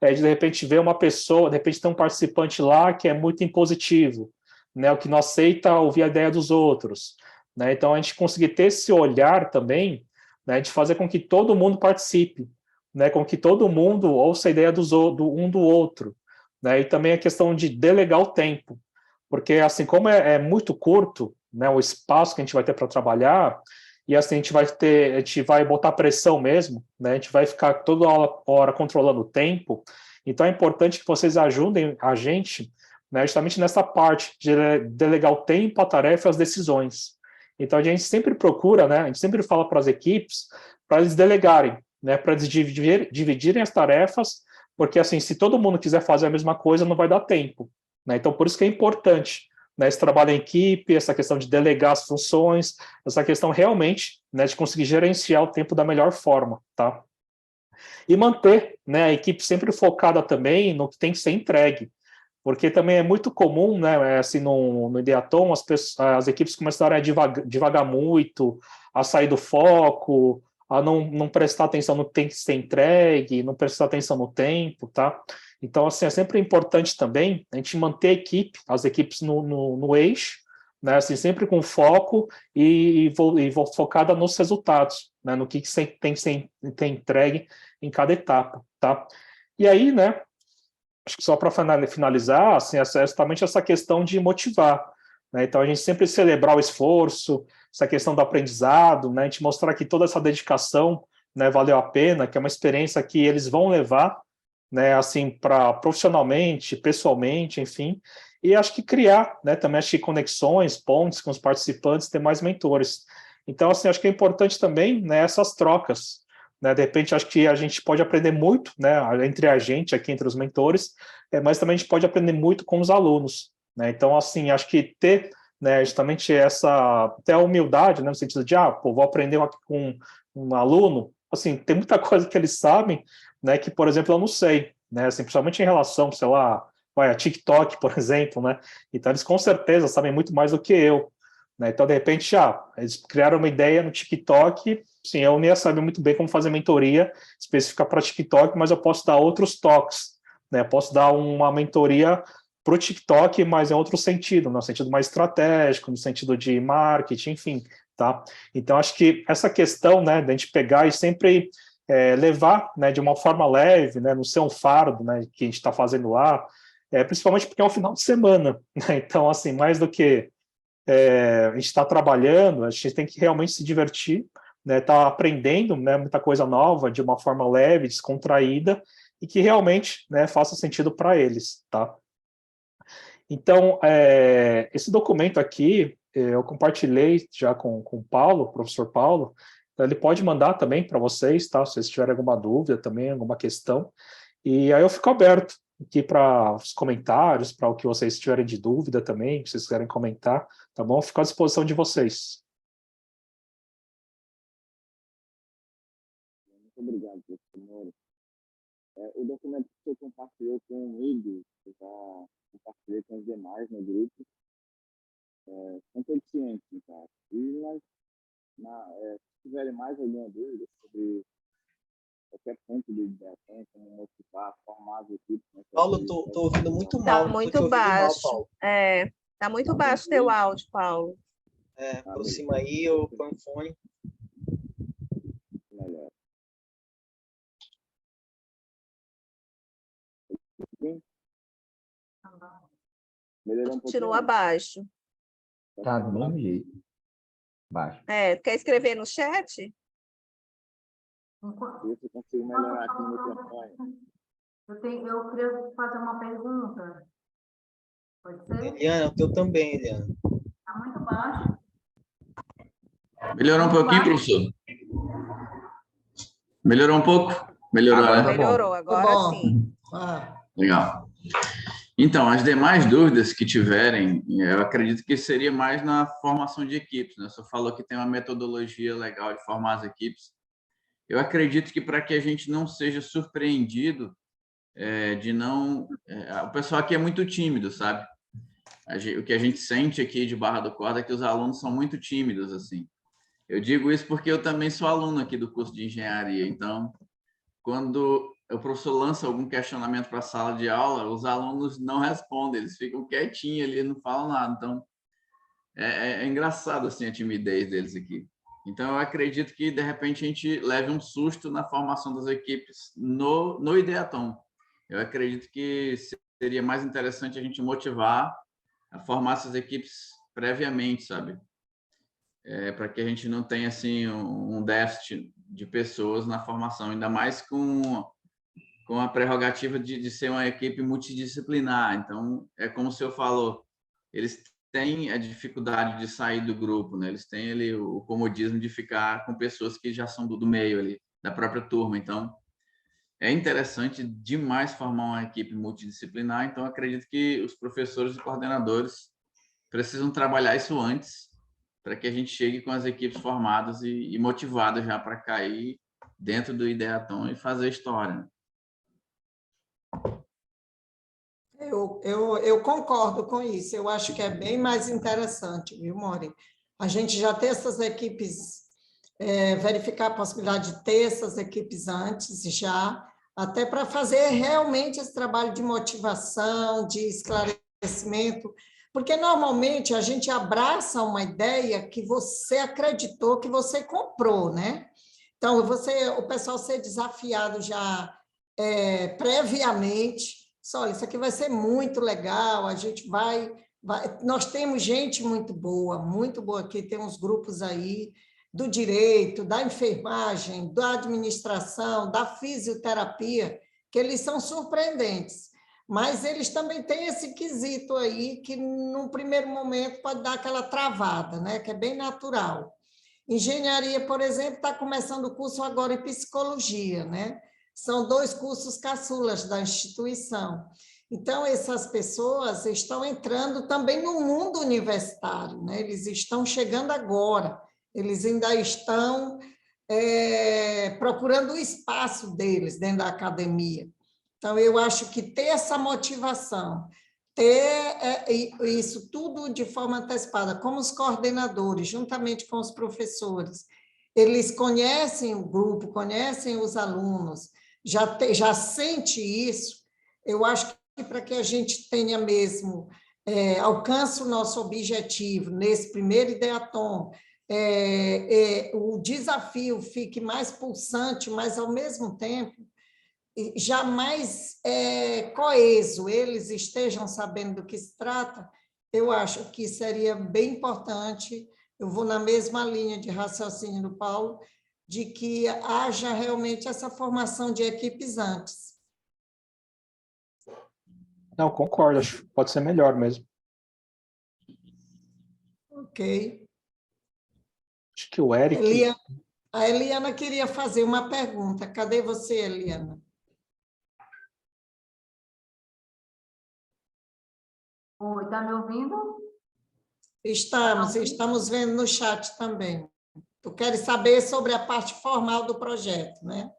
de repente ver uma pessoa, de repente tem um participante lá que é muito impositivo, né, o que não aceita ouvir a ideia dos outros, né, então a gente conseguir ter esse olhar também, né, de fazer com que todo mundo participe, né, com que todo mundo ouça a ideia um do outro, né, e também a questão de delegar o tempo, porque assim, como é muito curto, né, o espaço que a gente vai ter para trabalhar, e assim, a gente vai botar pressão mesmo, né, a gente vai ficar toda hora controlando o tempo, então é importante que vocês ajudem a gente, né, justamente nessa parte de delegar o tempo, a tarefa e as decisões. Então a gente sempre procura, né, a gente sempre fala para as equipes, para eles delegarem, né, para eles dividirem as tarefas, porque assim, se todo mundo quiser fazer a mesma coisa, não vai dar tempo, né? Então por isso que é importante, né, esse trabalho em equipe, essa questão de delegar as funções, essa questão realmente, né, de conseguir gerenciar o tempo da melhor forma, tá? E manter, né, a equipe sempre focada também no que tem que ser entregue, porque também é muito comum, né, assim, no Ideatom, as equipes começarem a divagar muito, a sair do foco, a não prestar atenção no que tem que ser entregue, não prestar atenção no tempo, tá? Então, assim, é sempre importante também a gente manter a equipe, as equipes no eixo, né, assim, sempre com foco e focada nos resultados, né, no que tem que ser entregue em cada etapa, tá? E aí, né, acho que só para finalizar, assim, é justamente essa questão de motivar, né? Então, a gente sempre celebrar o esforço, essa questão do aprendizado, né? A gente mostrar que toda essa dedicação, né, valeu a pena, que é uma experiência que eles vão levar, né, assim, para profissionalmente, pessoalmente, enfim, e acho que criar, né, também acho que conexões, pontes com os participantes, ter mais mentores. Então, assim, acho que é importante também, né, essas trocas, né, de repente, acho que a gente pode aprender muito, né, entre a gente, aqui entre os mentores, mas também a gente pode aprender muito com os alunos, né? Então, assim, acho que ter, né, justamente até a humildade, né, no sentido de, pô, vou aprender aqui com um aluno, assim, tem muita coisa que eles sabem, né, que, por exemplo, eu não sei, né, assim, principalmente em relação, sei lá, a TikTok, por exemplo, né, então eles com certeza sabem muito mais do que eu, né, então, de repente, eles criaram uma ideia no TikTok, sim, eu nem ia saber muito bem como fazer mentoria específica para TikTok, mas eu posso dar outros toques, né, posso dar uma mentoria para o TikTok, mas em outro sentido, no sentido mais estratégico, no sentido de marketing, enfim, tá? Então, acho que essa questão, né, de a gente pegar e sempre levar, né, de uma forma leve, né, não ser um fardo, né, que a gente está fazendo lá, principalmente porque é um final de semana, né? Então, assim, mais do que a gente está trabalhando, a gente tem que realmente se divertir, né, tá aprendendo, né, muita coisa nova de uma forma leve, descontraída e que realmente, né, faça sentido para eles, tá? Então, esse documento aqui, eu compartilhei já com o Paulo, o professor Paulo, então ele pode mandar também para vocês, tá? Se vocês tiverem alguma dúvida também, alguma questão, e aí eu fico aberto aqui para os comentários, para o que vocês tiverem de dúvida também, se vocês quiserem comentar, tá bom? Fico à disposição de vocês. Muito obrigado, professor. O documento que você compartilhou com ele, eu já compartilhei com os demais no grupo, são todos cientes, cara. E se tiverem mais alguma dúvida sobre qualquer ponto de ideação, como motivar, formar as equipes... Paulo, estou ouvindo muito Tá mal. muito baixo. Tá muito baixo teu áudio, Paulo. Aproxima aí, eu põe o fone. Melhor. Sim? Melhorou um pouquinho? Continua abaixo. Tá do mesmo jeito. Baixo. Quer escrever no chat? Ver se eu consigo melhorar aqui no microfone. Eu queria fazer uma pergunta. Pode ser? Eliana, o teu também, Eliana. Está muito baixo. Melhorou um pouquinho, professor? Melhorou um pouco? Melhorou, Agora né? tá bom. Melhorou, agora Tá bom. sim. Legal. Então, as demais dúvidas que tiverem, eu acredito que seria mais na formação de equipes, né? Você falou que tem uma metodologia legal de formar as equipes. Eu acredito que para que a gente não seja surpreendido de não... o pessoal aqui é muito tímido, sabe? O que a gente sente aqui de Barra do Corda é que os alunos são muito tímidos, assim. Eu digo isso porque eu também sou aluno aqui do curso de engenharia, então, quando o professor lança algum questionamento para a sala de aula, os alunos não respondem, eles ficam quietinhos ali, não falam nada. Então, é engraçado assim, a timidez deles aqui. Então, eu acredito que, de repente, a gente leve um susto na formação das equipes no Ideatom. Eu acredito que seria mais interessante a gente motivar a formar essas equipes previamente, sabe? Para que a gente não tenha assim, um déficit de pessoas na formação, ainda mais com a prerrogativa de ser uma equipe multidisciplinar. Então, é como o senhor falou, eles têm a dificuldade de sair do grupo, né? Eles têm ali o comodismo de ficar com pessoas que já são do meio ali, da própria turma. Então, é interessante demais formar uma equipe multidisciplinar. Então, acredito que os professores e coordenadores precisam trabalhar isso antes, para que a gente chegue com as equipes formadas e motivadas já para cair dentro do Ideatom e fazer história, né? Eu concordo com isso, eu acho que é bem mais interessante, viu, Mori? A gente já ter essas equipes, verificar a possibilidade de ter essas equipes antes, já, até para fazer realmente esse trabalho de motivação, de esclarecimento, porque normalmente a gente abraça uma ideia que você acreditou, que você comprou, né? Então, o pessoal ser desafiado já previamente, olha, isso aqui vai ser muito legal, a gente vai... Nós temos gente muito boa aqui, tem uns grupos aí do direito, da enfermagem, da administração, da fisioterapia, que eles são surpreendentes, mas eles também têm esse quesito aí que, num primeiro momento, pode dar aquela travada, né? Que é bem natural. Engenharia, por exemplo, está começando o curso agora em psicologia, né? São 2 cursos caçulas da instituição. Então, essas pessoas estão entrando também no mundo universitário, né? Eles estão chegando agora, eles ainda estão procurando o espaço deles dentro da academia. Então, eu acho que ter essa motivação, ter isso tudo de forma antecipada, como os coordenadores, juntamente com os professores, eles conhecem o grupo, conhecem os alunos, já sente isso, eu acho que para que a gente tenha mesmo, alcance o nosso objetivo nesse primeiro Ideatom, o desafio fique mais pulsante, mas, ao mesmo tempo, já mais coeso, eles estejam sabendo do que se trata, eu acho que seria bem importante, eu vou na mesma linha de raciocínio do Paulo, de que haja realmente essa formação de equipes antes. Não, concordo, acho que pode ser melhor mesmo. Ok. Acho que o Eric... A Eliana queria fazer uma pergunta. Cadê você, Eliana? Oi, está me ouvindo? Estamos vendo no chat também. Tu queres saber sobre a parte formal do projeto, né?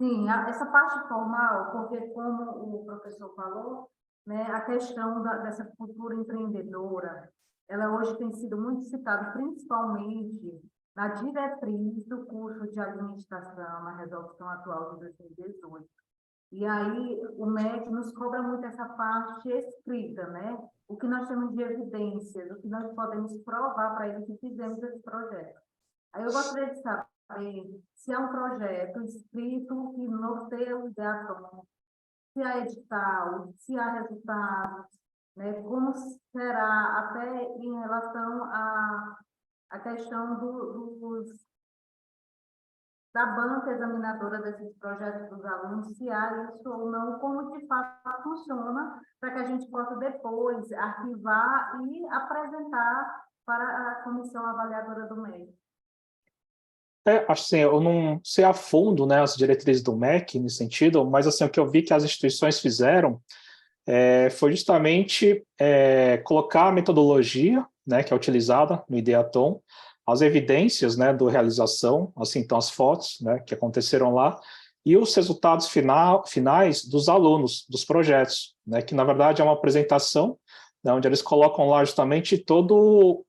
Sim, essa parte formal, porque como o professor falou, né, a questão dessa cultura empreendedora, ela hoje tem sido muito citada, principalmente na diretriz do curso de administração, na resolução atual de 2018. E aí o MEC nos cobra muito essa parte escrita, né? O que nós temos de evidências, o que nós podemos provar para eles que fizemos esse projeto. Aí eu gostaria de saber se é um projeto escrito que norteia o ideatório, se há edital, se há resultados, né? Como será até em relação à questão da banca examinadora desses projetos dos alunos, se há isso ou não, como de fato funciona, para que a gente possa depois arquivar e apresentar para a comissão avaliadora do MEC. Acho assim, eu não sei a fundo, né, as diretrizes do MEC nesse sentido, mas assim, o que eu vi que as instituições fizeram foi justamente colocar a metodologia, né, que é utilizada no Ideatom, as evidências, né, da realização, assim, então as fotos, né, que aconteceram lá, e os resultados finais dos alunos, dos projetos, né, que na verdade é uma apresentação, né, onde eles colocam lá justamente todo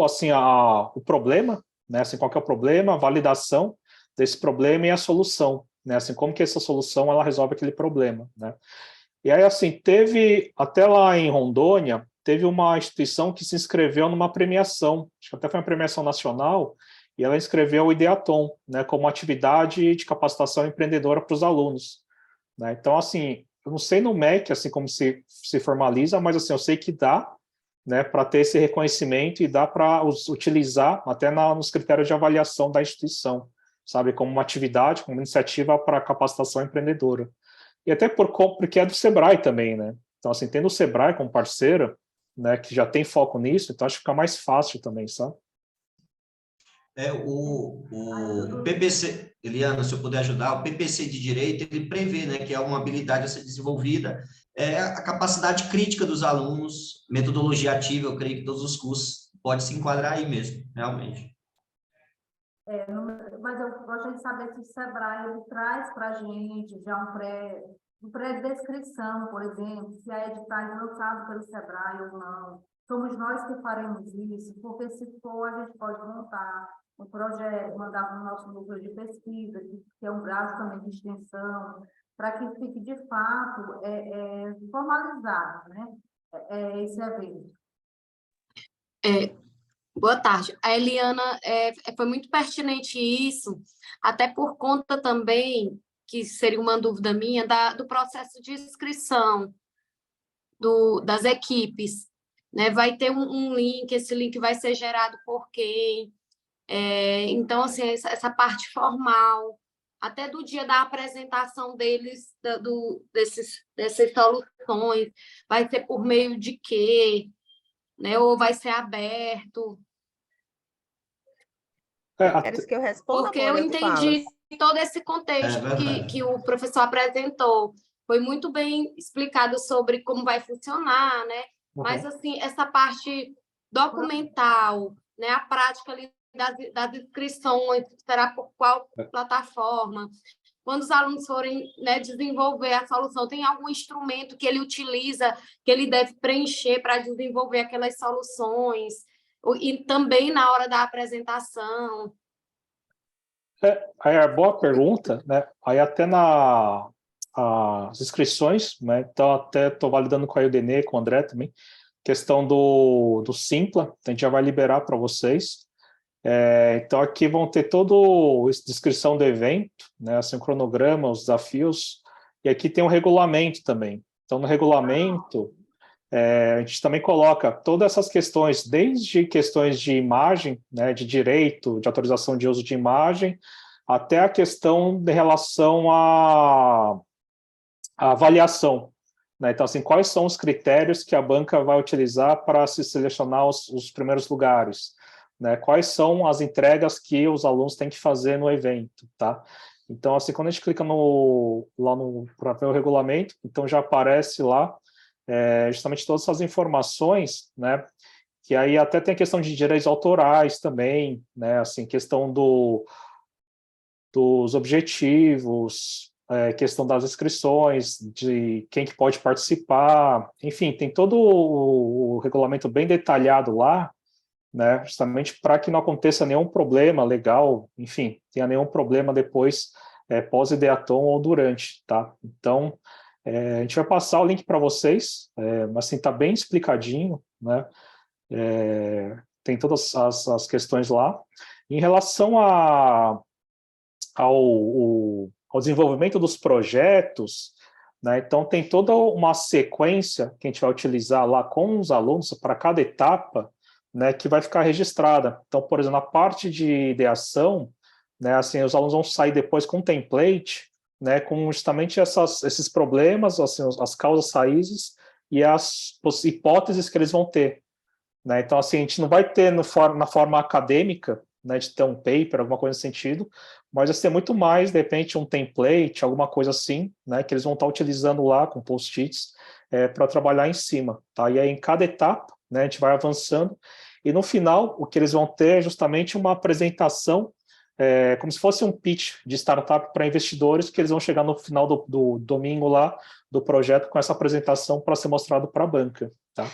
assim, o problema, né, assim, qual que é o problema, a validação desse problema e a solução, né, assim, como que essa solução ela resolve aquele problema, né. E aí, assim, teve, até lá em Rondônia, teve uma instituição que se inscreveu numa premiação, acho que até foi uma premiação nacional, e ela inscreveu o Ideatom, né, como atividade de capacitação empreendedora para os alunos, né. Então, assim, eu não sei no MEC, assim, como se formaliza, mas, assim, eu sei que dá, né, para ter esse reconhecimento e dá para utilizar até nos critérios de avaliação da instituição, sabe, como uma atividade, como uma iniciativa para capacitação empreendedora. E até porque é do Sebrae também, né? Então, assim, tendo o Sebrae como parceiro, né, que já tem foco nisso, então acho que fica mais fácil também, sabe? O PPC, Eliana, se eu puder ajudar, o PPC de Direito, ele prevê, né, que é uma habilidade a ser desenvolvida, a capacidade crítica dos alunos, metodologia ativa, eu creio que todos os cursos pode se enquadrar aí mesmo, realmente. Mas eu gostaria de saber se o Sebrae ele traz para a gente já um pré-descrição, por exemplo, se há editais lançados pelo Sebrae ou não. Somos nós que faremos isso, porque se for, a gente pode montar um projeto, mandar para o nosso núcleo de pesquisa, que é um braço também de extensão, para que fique, de fato, formalizado, né, esse evento. Boa tarde. A Eliana, foi muito pertinente isso, até por conta também, que seria uma dúvida minha, do processo de inscrição das equipes, né? Vai ter um link, esse link vai ser gerado por quem? Então, assim, essa parte formal, até do dia da apresentação deles, dessas soluções, vai ser por meio de quê? Né, ou vai ser aberto? Queres que eu responda? Porque eu entendi todo esse contexto que o professor apresentou. Foi muito bem explicado sobre como vai funcionar, né? Uhum. Mas, assim, essa parte documental, né? A prática ali das inscrições, será por qual plataforma? Quando os alunos forem, né, desenvolver a solução, tem algum instrumento que ele utiliza, que ele deve preencher para desenvolver aquelas soluções? E também na hora da apresentação. Aí é boa pergunta, né? Aí até as inscrições, né? Então até estou validando com a Eudenê, com o André também, questão do Simpla, a gente já vai liberar para vocês. Então aqui vão ter toda a descrição do evento, né? Assim, o cronograma, os desafios, e aqui tem um regulamento também. Então no regulamento a gente também coloca todas essas questões, desde questões de imagem, né, de direito, de autorização de uso de imagem, até a questão de relação à avaliação, né? Então, assim, quais são os critérios que a banca vai utilizar para se selecionar os primeiros lugares, né? Quais são as entregas que os alunos têm que fazer no evento, tá? Então, assim, quando a gente clica para ver o regulamento, então já aparece lá justamente todas essas informações, né? Que aí até tem a questão de direitos autorais também, né? Assim, questão dos objetivos, questão das inscrições, de quem que pode participar, enfim, tem todo o regulamento bem detalhado lá, né, justamente para que não aconteça nenhum problema legal, enfim, tenha nenhum problema depois, pós-ideatom ou durante, tá? Então, a gente vai passar o link para vocês, mas assim, tá bem explicadinho, né? Tem todas as questões lá. Em relação ao desenvolvimento dos projetos, né? Então tem toda uma sequência que a gente vai utilizar lá com os alunos para cada etapa, né, que vai ficar registrada. Então, por exemplo, na parte de ideação, né, assim, os alunos vão sair depois com um template, né, com justamente esses problemas, assim, as causas raízes e as hipóteses que eles vão ter, né? Então, assim, a gente não vai ter na forma acadêmica, né, de ter um paper, alguma coisa nesse sentido, mas vai ser muito mais, de repente, um template, alguma coisa assim, né, que eles vão estar utilizando lá com post-its para trabalhar em cima, tá? E aí, em cada etapa, né, a gente vai avançando, e no final, o que eles vão ter é justamente uma apresentação, como se fosse um pitch de startup para investidores, que eles vão chegar no final do domingo lá, do projeto, com essa apresentação para ser mostrado para a banca, tá?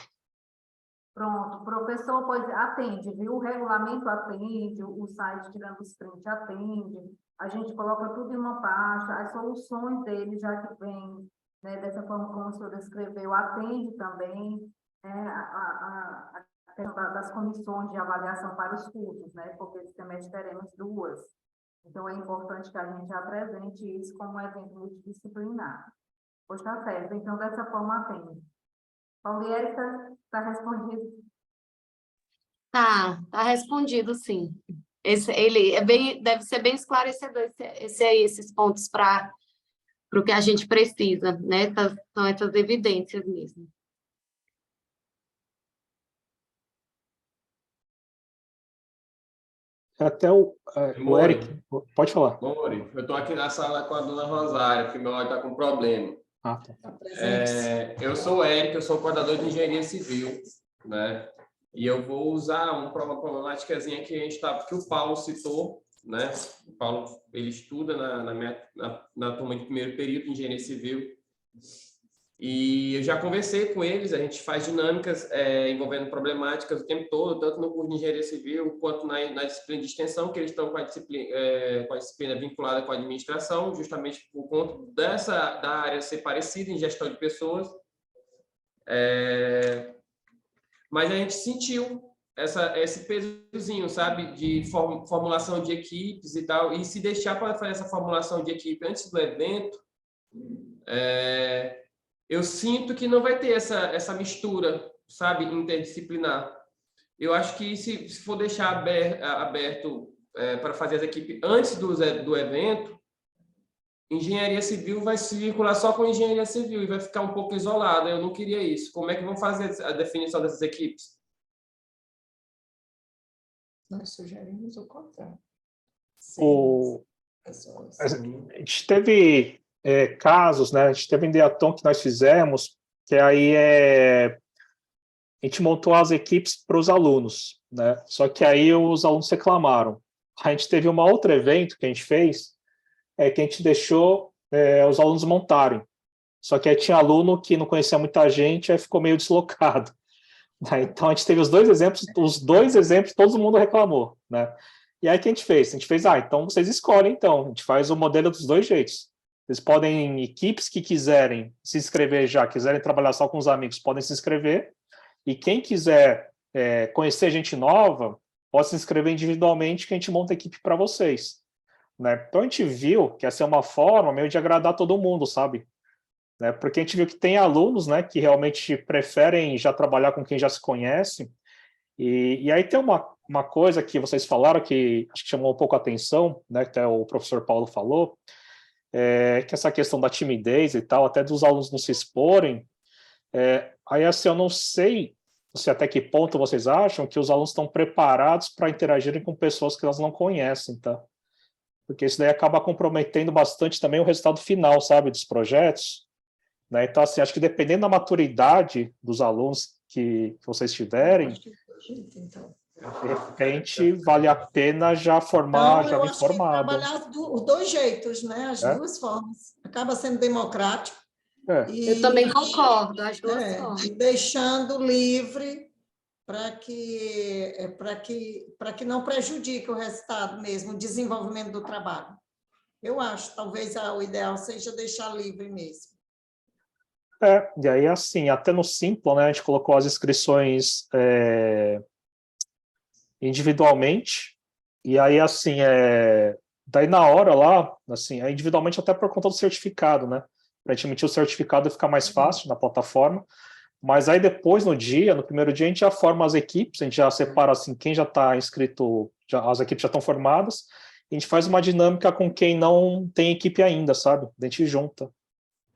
Pronto, o professor atende, viu? O regulamento atende, o site tirando os print atende, a gente coloca tudo em uma pasta, as soluções dele, já que vem, né, dessa forma como o senhor descreveu, atende também, né, a questão das comissões de avaliação para os cursos, né? Porque esse semestre teremos 2. Então, é importante que a gente apresente isso como um evento multidisciplinar. Pois está certo, então dessa forma atende. Pauliérica, está respondido? Tá respondido, sim. Ele deve ser bem esclarecedor, esses pontos para o que a gente precisa, né? São essas evidências mesmo. Até o Eric, pode falar. Mori, eu estou aqui na sala com a dona Rosária, porque meu áudio está com problema. Ah, tá. Eu sou o Eric, eu sou coordenador de engenharia civil, né? E eu vou usar uma problemáticazinha que que o Paulo citou, né? O Paulo, ele estuda na turma de primeiro período de engenharia civil. E eu já conversei com eles, a gente faz dinâmicas envolvendo problemáticas o tempo todo, tanto no curso de engenharia civil quanto na disciplina de extensão, que eles estão com a disciplina vinculada com a administração, justamente por conta da área ser parecida em gestão de pessoas. Mas a gente sentiu esse pesozinho, sabe, de formulação de equipes e tal, e se deixar para fazer essa formulação de equipe antes do evento, eu sinto que não vai ter essa mistura, sabe, interdisciplinar. Eu acho que se for deixar aberto para fazer as equipes antes do evento, engenharia civil vai se vincular só com engenharia civil e vai ficar um pouco isolada. Eu não queria isso. Como é que vão fazer a definição dessas equipes? Nós sugerimos o contrário. A gente teve casos, né? A gente teve um ideatom que nós fizemos, que aí a gente montou as equipes para os alunos, né? Só que aí os alunos reclamaram. A gente teve um outro evento que a gente fez, que a gente deixou os alunos montarem. Só que aí tinha aluno que não conhecia muita gente, aí ficou meio deslocado. Né? Então a gente teve os dois exemplos, todo mundo reclamou, né? E aí o que a gente fez? A gente fez, então vocês escolhem, então. A gente faz o modelo dos dois jeitos. Vocês podem, equipes que quiserem se inscrever quiserem trabalhar só com os amigos, podem se inscrever. E quem quiser conhecer gente nova, pode se inscrever individualmente, que a gente monta a equipe para vocês. Né? Então a gente viu que essa é uma forma meio de agradar todo mundo, sabe? né? Porque a gente viu que tem alunos, né, que realmente preferem já trabalhar com quem já se conhece, e aí tem uma coisa que vocês falaram que acho que chamou um pouco a atenção, né, que até o professor Paulo falou, que essa questão da timidez e tal, até dos alunos não se exporem, aí assim, eu não sei se até que ponto vocês acham que os alunos estão preparados para interagirem com pessoas que elas não conhecem, tá? Porque isso daí acaba comprometendo bastante também o resultado final, sabe, dos projetos, né? Então, assim, acho que dependendo da maturidade dos alunos que vocês tiverem, Então, de repente, vale a pena já formar, já eu vir acho que formado. trabalhar os dois jeitos, né? As duas formas. Acaba sendo democrático. Eu também concordo, as duas formas. E deixando livre para que não prejudique o resultado mesmo, o desenvolvimento do trabalho. Eu acho, talvez o ideal seja deixar livre mesmo. E aí, assim, até no Simple, né, a gente colocou as inscrições individualmente, e aí, assim, daí na hora lá, assim, individualmente até por conta do certificado, né, para a gente emitir o certificado ficar mais fácil na plataforma, mas aí depois, no primeiro dia, a gente já forma as equipes, a gente já separa, assim, quem já está inscrito, as equipes já estão formadas, e a gente faz uma dinâmica com quem não tem equipe ainda, sabe? A gente junta.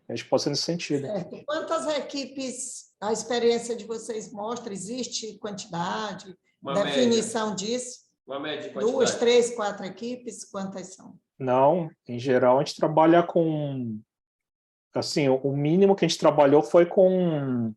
A gente pode ser nesse sentido. Certo. Quantas equipes a experiência de vocês mostra? Existe quantidade, definição disso? Uma média de quantidade. 2, 3, 4 equipes? Quantas são? Não, em geral a gente trabalha com... Assim, o mínimo que a gente trabalhou foi com...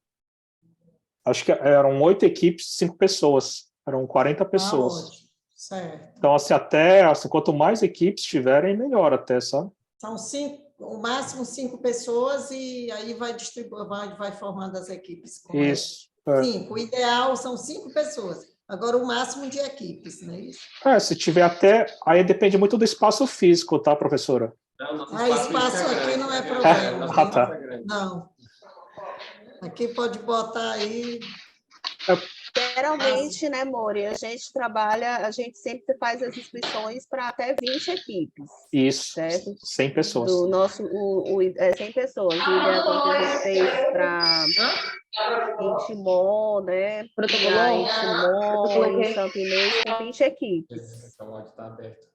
Acho que eram 8 equipes, 5 pessoas. Eram 40 pessoas. Certo. Então, assim, até... Assim, quanto mais equipes tiverem, melhor até, sabe? São 5... O máximo 5 pessoas e aí vai distribuir, vai formando as equipes. Isso. 5. O ideal são 5 pessoas. Agora, o máximo de equipes, não é isso? Se tiver até... Aí depende muito do espaço físico, tá, professora? Não, espaço aqui não é problema. Tá. Não. Aqui pode botar aí... Geralmente, né, Mori, a gente sempre faz as inscrições para até 20 equipes. Isso, certo? 100 pessoas. Do nosso, 100 pessoas. O ideal que a gente fez para Intimon, né? Intimon, Santo Inês, com 20 equipes. Esse áudio está aberto.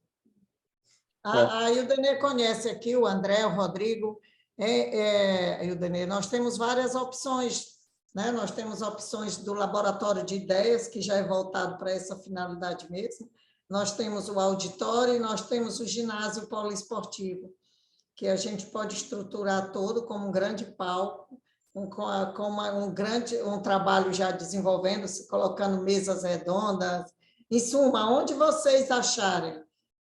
Aí o Denê conhece aqui, o André, o Rodrigo. E o Denê, nós temos várias opções, né? Nós temos opções do laboratório de ideias, que já é voltado para essa finalidade mesmo. Nós temos o auditório e nós temos o ginásio poliesportivo, que a gente pode estruturar todo como um grande palco, um trabalho já desenvolvendo, se colocando mesas redondas. Em suma, onde vocês acharem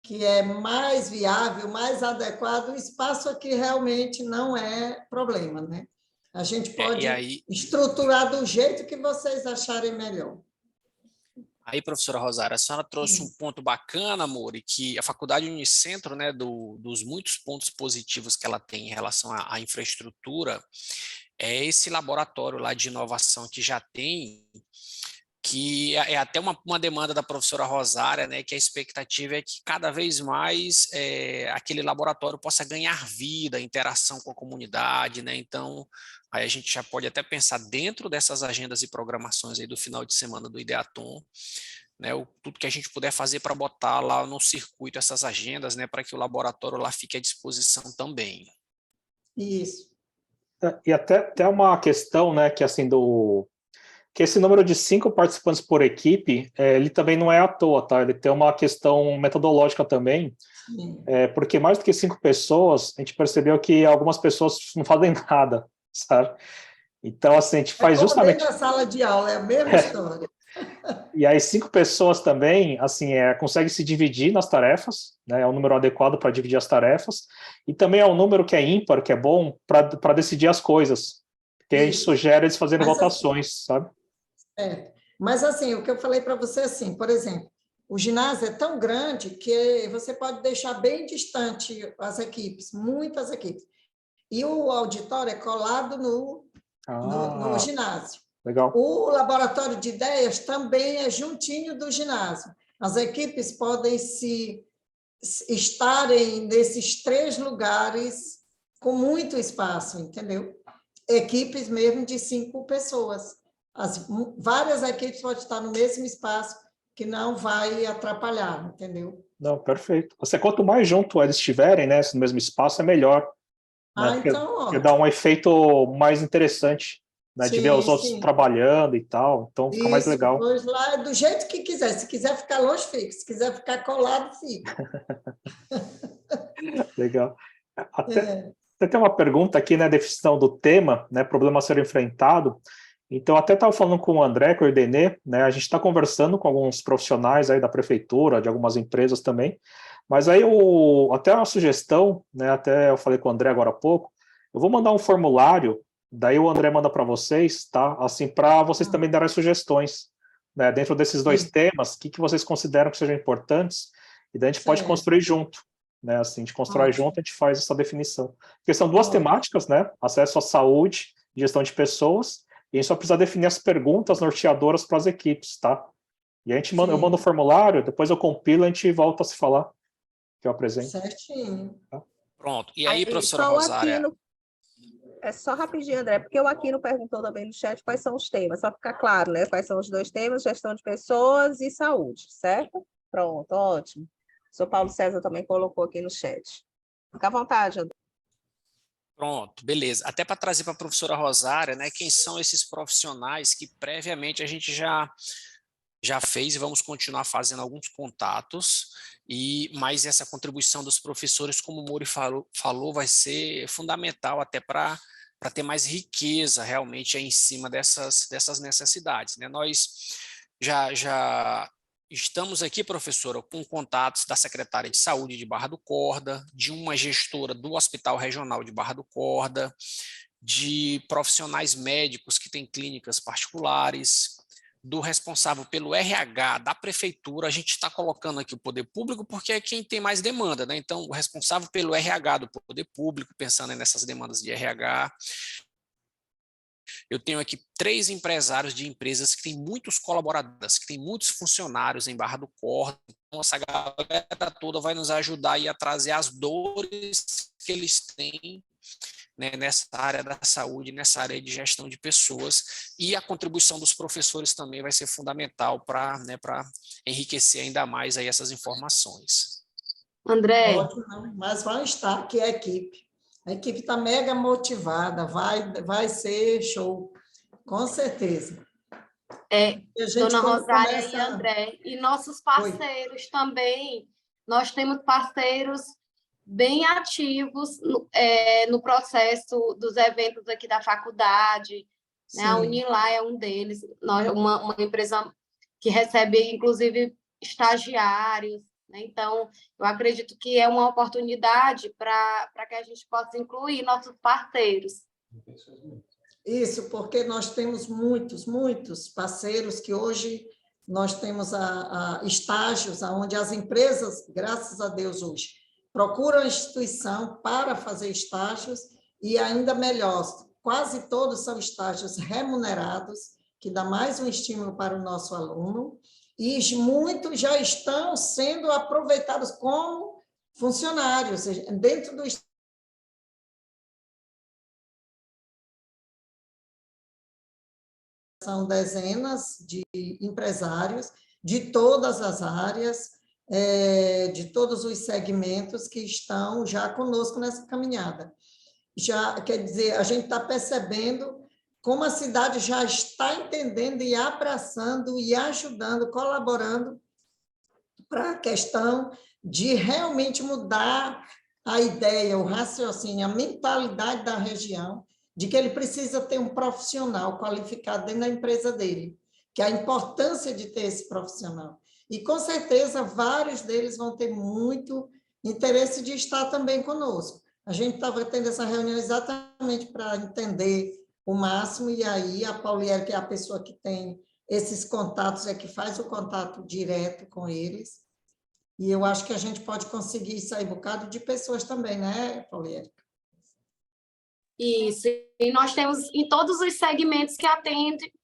que é mais viável, mais adequado, o espaço aqui realmente não é problema, né? A gente pode estruturar do jeito que vocês acharem melhor. Aí, professora Rosária, a senhora trouxe um ponto bacana, Mori, que a Faculdade Unicentro, né, dos muitos pontos positivos que ela tem em relação à infraestrutura, é esse laboratório lá de inovação que já tem, que é até uma demanda da professora Rosária, né, que a expectativa é que cada vez mais aquele laboratório possa ganhar vida, interação com a comunidade, né, então aí a gente já pode até pensar dentro dessas agendas e programações aí do final de semana do Ideaton, né, tudo que a gente puder fazer para botar lá no circuito essas agendas, né, para que o laboratório lá fique à disposição também. Isso. E até uma questão, né, que assim, que esse número de 5 participantes por equipe, ele também não é à toa, tá? Ele tem uma questão metodológica também, porque mais do que 5 pessoas, a gente percebeu que algumas pessoas não fazem nada, sabe? Então, assim, a gente faz justamente... na sala de aula, é a mesma história. E aí 5 pessoas também, assim, consegue se dividir nas tarefas, né? É um número adequado para dividir as tarefas, e também é um número que é ímpar, que é bom para decidir as coisas, que a gente sugere eles fazerem votações, sabe? Mas, assim, o que eu falei para você, assim, por exemplo, o ginásio é tão grande que você pode deixar bem distante as equipes, muitas equipes. E o auditório é colado no ginásio. Legal. O laboratório de ideias também é juntinho do ginásio. As equipes podem estarem nesses 3 lugares com muito espaço, entendeu? Equipes mesmo de 5 pessoas. Várias equipes podem estar no mesmo espaço, que não vai atrapalhar, entendeu? Não, perfeito. Quanto mais junto eles estiverem, né, no mesmo espaço, é melhor. Né? Porque Então, dá um efeito mais interessante, né, de ver os sim, outros sim. trabalhando e tal. Então, fica mais Isso, legal. pois lá é do jeito que quiser. Se quiser ficar longe, fica. Se quiser ficar colado, fica. Legal. Até tem uma pergunta aqui, né, definição do tema, né, problema a ser enfrentado. Então, até estava falando com o André, com o Irdenê, né, a gente está conversando com alguns profissionais aí da prefeitura, de algumas empresas também, mas aí até uma sugestão, né, até eu falei com o André agora há pouco, eu vou mandar um formulário, daí o André manda para vocês, tá, assim, para vocês também darem sugestões, né, dentro desses 2 temas, o que vocês consideram que sejam importantes, e daí a gente pode construir junto, né, assim, a gente constrói junto, a gente faz essa definição. Porque são 2 temáticas, né, acesso à saúde, gestão de pessoas, e a gente só precisa definir as perguntas norteadoras para as equipes, tá? E a gente eu mando o formulário, depois eu compilo e a gente volta a se falar, que eu apresento. Certinho. Tá? Pronto. E aí, professora só Rosária? É só rapidinho, André, porque o Aquino perguntou também no chat quais são os temas, só ficar claro, né? Quais são os 2 temas, gestão de pessoas e saúde, certo? Pronto, ótimo. O senhor Paulo César também colocou aqui no chat. Fica à vontade, André. Pronto, beleza. Até para trazer para a professora Rosária, né, quem são esses profissionais que previamente a gente já fez e vamos continuar fazendo alguns contatos, mas essa contribuição dos professores, como o Mori falou, vai ser fundamental até para ter mais riqueza realmente aí em cima dessas necessidades. Né? Nós já estamos aqui, professora, com contatos da secretária de saúde de Barra do Corda, de uma gestora do Hospital Regional de Barra do Corda, de profissionais médicos que têm clínicas particulares, do responsável pelo RH da prefeitura. A gente está colocando aqui o poder público porque é quem tem mais demanda, né? Então, o responsável pelo RH do poder público, pensando nessas demandas de RH. Eu tenho aqui 3 empresários de empresas que têm muitos colaboradores, que têm muitos funcionários em Barra do Corda. Então, essa galera toda vai nos ajudar aí a trazer as dores que eles têm, né, nessa área da saúde, nessa área de gestão de pessoas, e a contribuição dos professores também vai ser fundamental para enriquecer ainda mais aí essas informações. André. Ótimo, mas vai estar aqui a equipe. A equipe está mega motivada, vai ser show, com certeza. Dona Rosária e André, e nossos parceiros também, nós temos parceiros bem ativos no processo dos eventos aqui da faculdade, né? A Unilá é um deles, uma empresa que recebe, inclusive, estagiários, né? Então, eu acredito que é uma oportunidade para que a gente possa incluir nossos parceiros. Isso, porque nós temos muitos parceiros que hoje nós temos estágios onde as empresas, graças a Deus hoje, procuram a instituição para fazer estágios e ainda melhor, quase todos são estágios remunerados, que dá mais um estímulo para o nosso aluno, e muitos já estão sendo aproveitados como funcionários, dentro do são dezenas de empresários de todas as áreas, de todos os segmentos que estão já conosco nessa caminhada. Já, quer dizer, a gente está percebendo como a cidade já está entendendo e abraçando e ajudando, colaborando para a questão de realmente mudar a ideia, o raciocínio, a mentalidade da região, de que ele precisa ter um profissional qualificado dentro da empresa dele, que é a importância de ter esse profissional. E, com certeza, vários deles vão ter muito interesse de estar também conosco. A gente estava tendo essa reunião exatamente para entender o máximo, e aí a Pauliere, que é a pessoa que tem esses contatos, é que faz o contato direto com eles, e eu acho que a gente pode conseguir sair um bocado de pessoas também, né, Pauliere? Isso, e nós temos em todos os segmentos que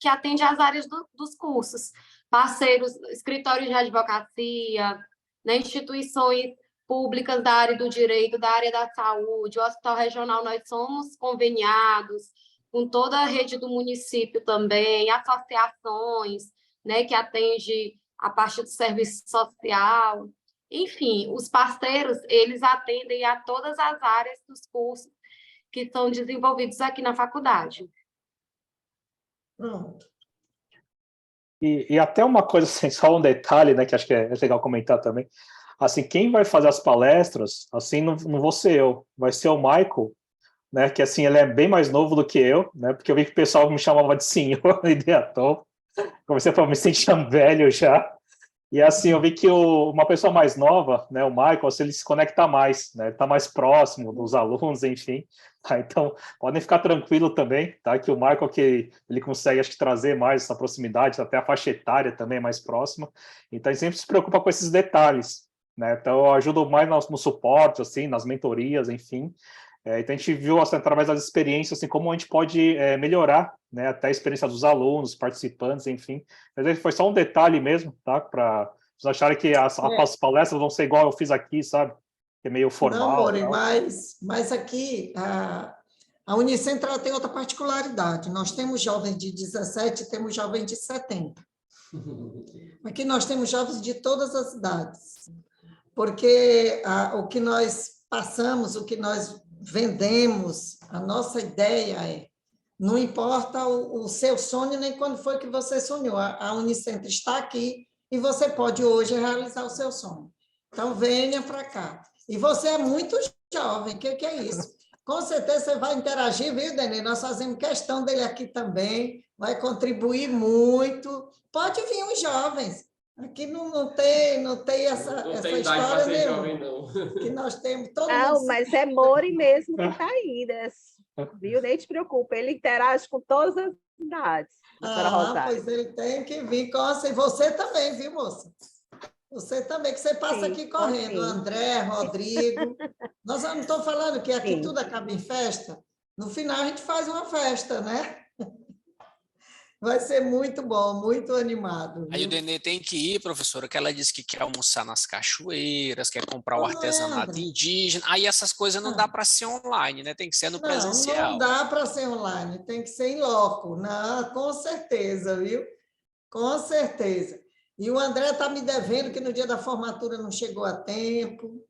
atende às áreas dos cursos, parceiros, escritórios de advocacia, né, instituições públicas da área do direito, da área da saúde, o Hospital Regional, nós somos conveniados com toda a rede do município também, associações, né, que atende a parte do serviço social. Enfim, os parceiros, eles atendem a todas as áreas dos cursos que são desenvolvidos aqui na faculdade. Pronto. E até uma coisa, assim, só um detalhe, né, que acho que é legal comentar também. Assim, quem vai fazer as palestras, assim, não vou ser eu, vai ser o Michael, né, que assim, ele é bem mais novo do que eu, né, porque eu vi que o pessoal me chamava de senhor Ideaton, comecei a me sentir velho já, e assim, eu vi que uma pessoa mais nova, né, o Michael, assim, ele se conecta mais, né, ele tá mais próximo dos alunos, enfim, tá? Então, podem ficar tranquilo também, tá, que o Michael, que ele consegue, acho que, trazer mais essa proximidade, até a faixa etária também é mais próxima, então ele sempre se preocupa com esses detalhes, né, então eu ajudo mais no suporte, assim, nas mentorias, enfim. Então a gente viu, assim, através das experiências, assim, como a gente pode melhorar, né, até a experiência dos alunos, participantes, enfim. Mas foi só um detalhe mesmo, tá? Para vocês acharem que as palestras vão ser igual eu fiz aqui, sabe? Que é meio formal. Não, Mori, mas aqui a Unicentro ela tem outra particularidade. Nós temos jovens de 17 e temos jovens de 70. Aqui nós temos jovens de todas as idades, porque o que nós passamos, o que nós vendemos, a nossa ideia não importa o seu sonho, nem quando foi que você sonhou, a Unicentro está aqui e você pode hoje realizar o seu sonho. Então, venha para cá. E você é muito jovem, o que é isso? Com certeza você vai interagir, viu, Denê? Nós fazemos questão dele aqui também, vai contribuir muito. Pode vir os jovens. Aqui não tem essa história nenhuma. Jovem, não. Que nós temos todo mundo. Mas é Mori mesmo que está aí, né? Viu? Nem te preocupa, ele interage com todas as idades. Pois ele tem que vir. E você também, viu, moça? Você também, que você passa aqui correndo. André, Rodrigo. Nós não estamos falando que aqui tudo acaba em festa. No final, a gente faz uma festa, né? Vai ser muito bom, muito animado. Aí o Denê tem que ir, professora, que ela disse que quer almoçar nas cachoeiras, quer comprar o artesanato indígena. Aí essas coisas não dá para ser online, né? Tem que ser no presencial. Não dá para ser online, tem que ser em loco. Não, com certeza, viu? Com certeza. E o André está me devendo que no dia da formatura não chegou a tempo.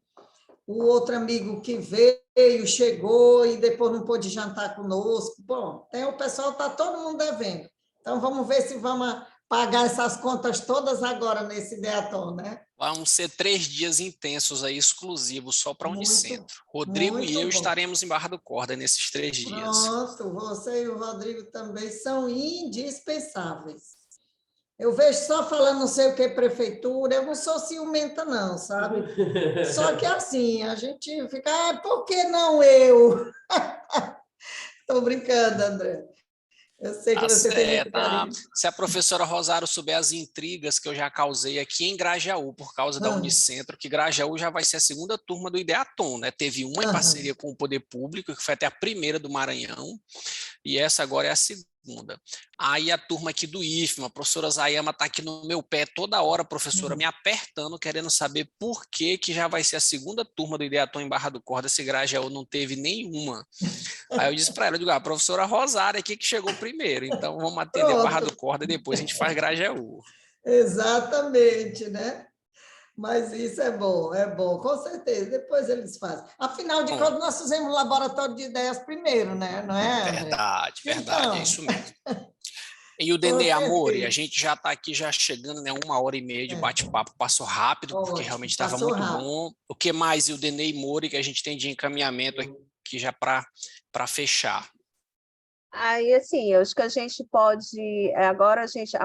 O outro amigo que veio, chegou e depois não pôde jantar conosco. Bom, o pessoal está todo mundo devendo. Então, vamos ver se vamos pagar essas contas todas agora nesse Ideaton, né? Vão ser 3 dias intensos aí, exclusivos, só para a Unicentro. Rodrigo e eu estaremos em Barra do Corda nesses 3 dias. Pronto, você e o Rodrigo também são indispensáveis. Eu vejo só falando não sei o que, prefeitura, eu não sou ciumenta não, sabe? Só que assim, a gente fica, por que não eu? Estou brincando, André. Eu sei que você tem muito carinho. Se a professora Rosário souber as intrigas que eu já causei aqui em Grajaú, por causa da Unicentro, que Grajaú já vai ser a 2ª turma do Ideaton, né? Teve uma em parceria com o Poder Público, que foi até a primeira do Maranhão, e essa agora é a 2ª. Aí a turma aqui do IFMA, a professora Zayama está aqui no meu pé toda hora, professora, me apertando, querendo saber por que já vai ser a 2ª turma do Ideaton em Barra do Corda, se Grajaú não teve nenhuma. Aí eu disse para ela, a professora Rosária aqui que chegou primeiro, então vamos atender Barra do Corda e depois a gente faz Grajaú. Exatamente, né? Mas isso é bom, com certeza. Depois eles fazem. Afinal de contas, nós fizemos um laboratório de ideias primeiro, né? Não é, André? Verdade, então... é isso mesmo. E o Denê Amori, a gente já está aqui já chegando, né? 1h30 de bate-papo, passou rápido, porque realmente estava muito bom. O que mais, e o Denê Mori, que a gente tem de encaminhamento aqui já para fechar? Aí, assim, eu acho que a gente pode, agora a gente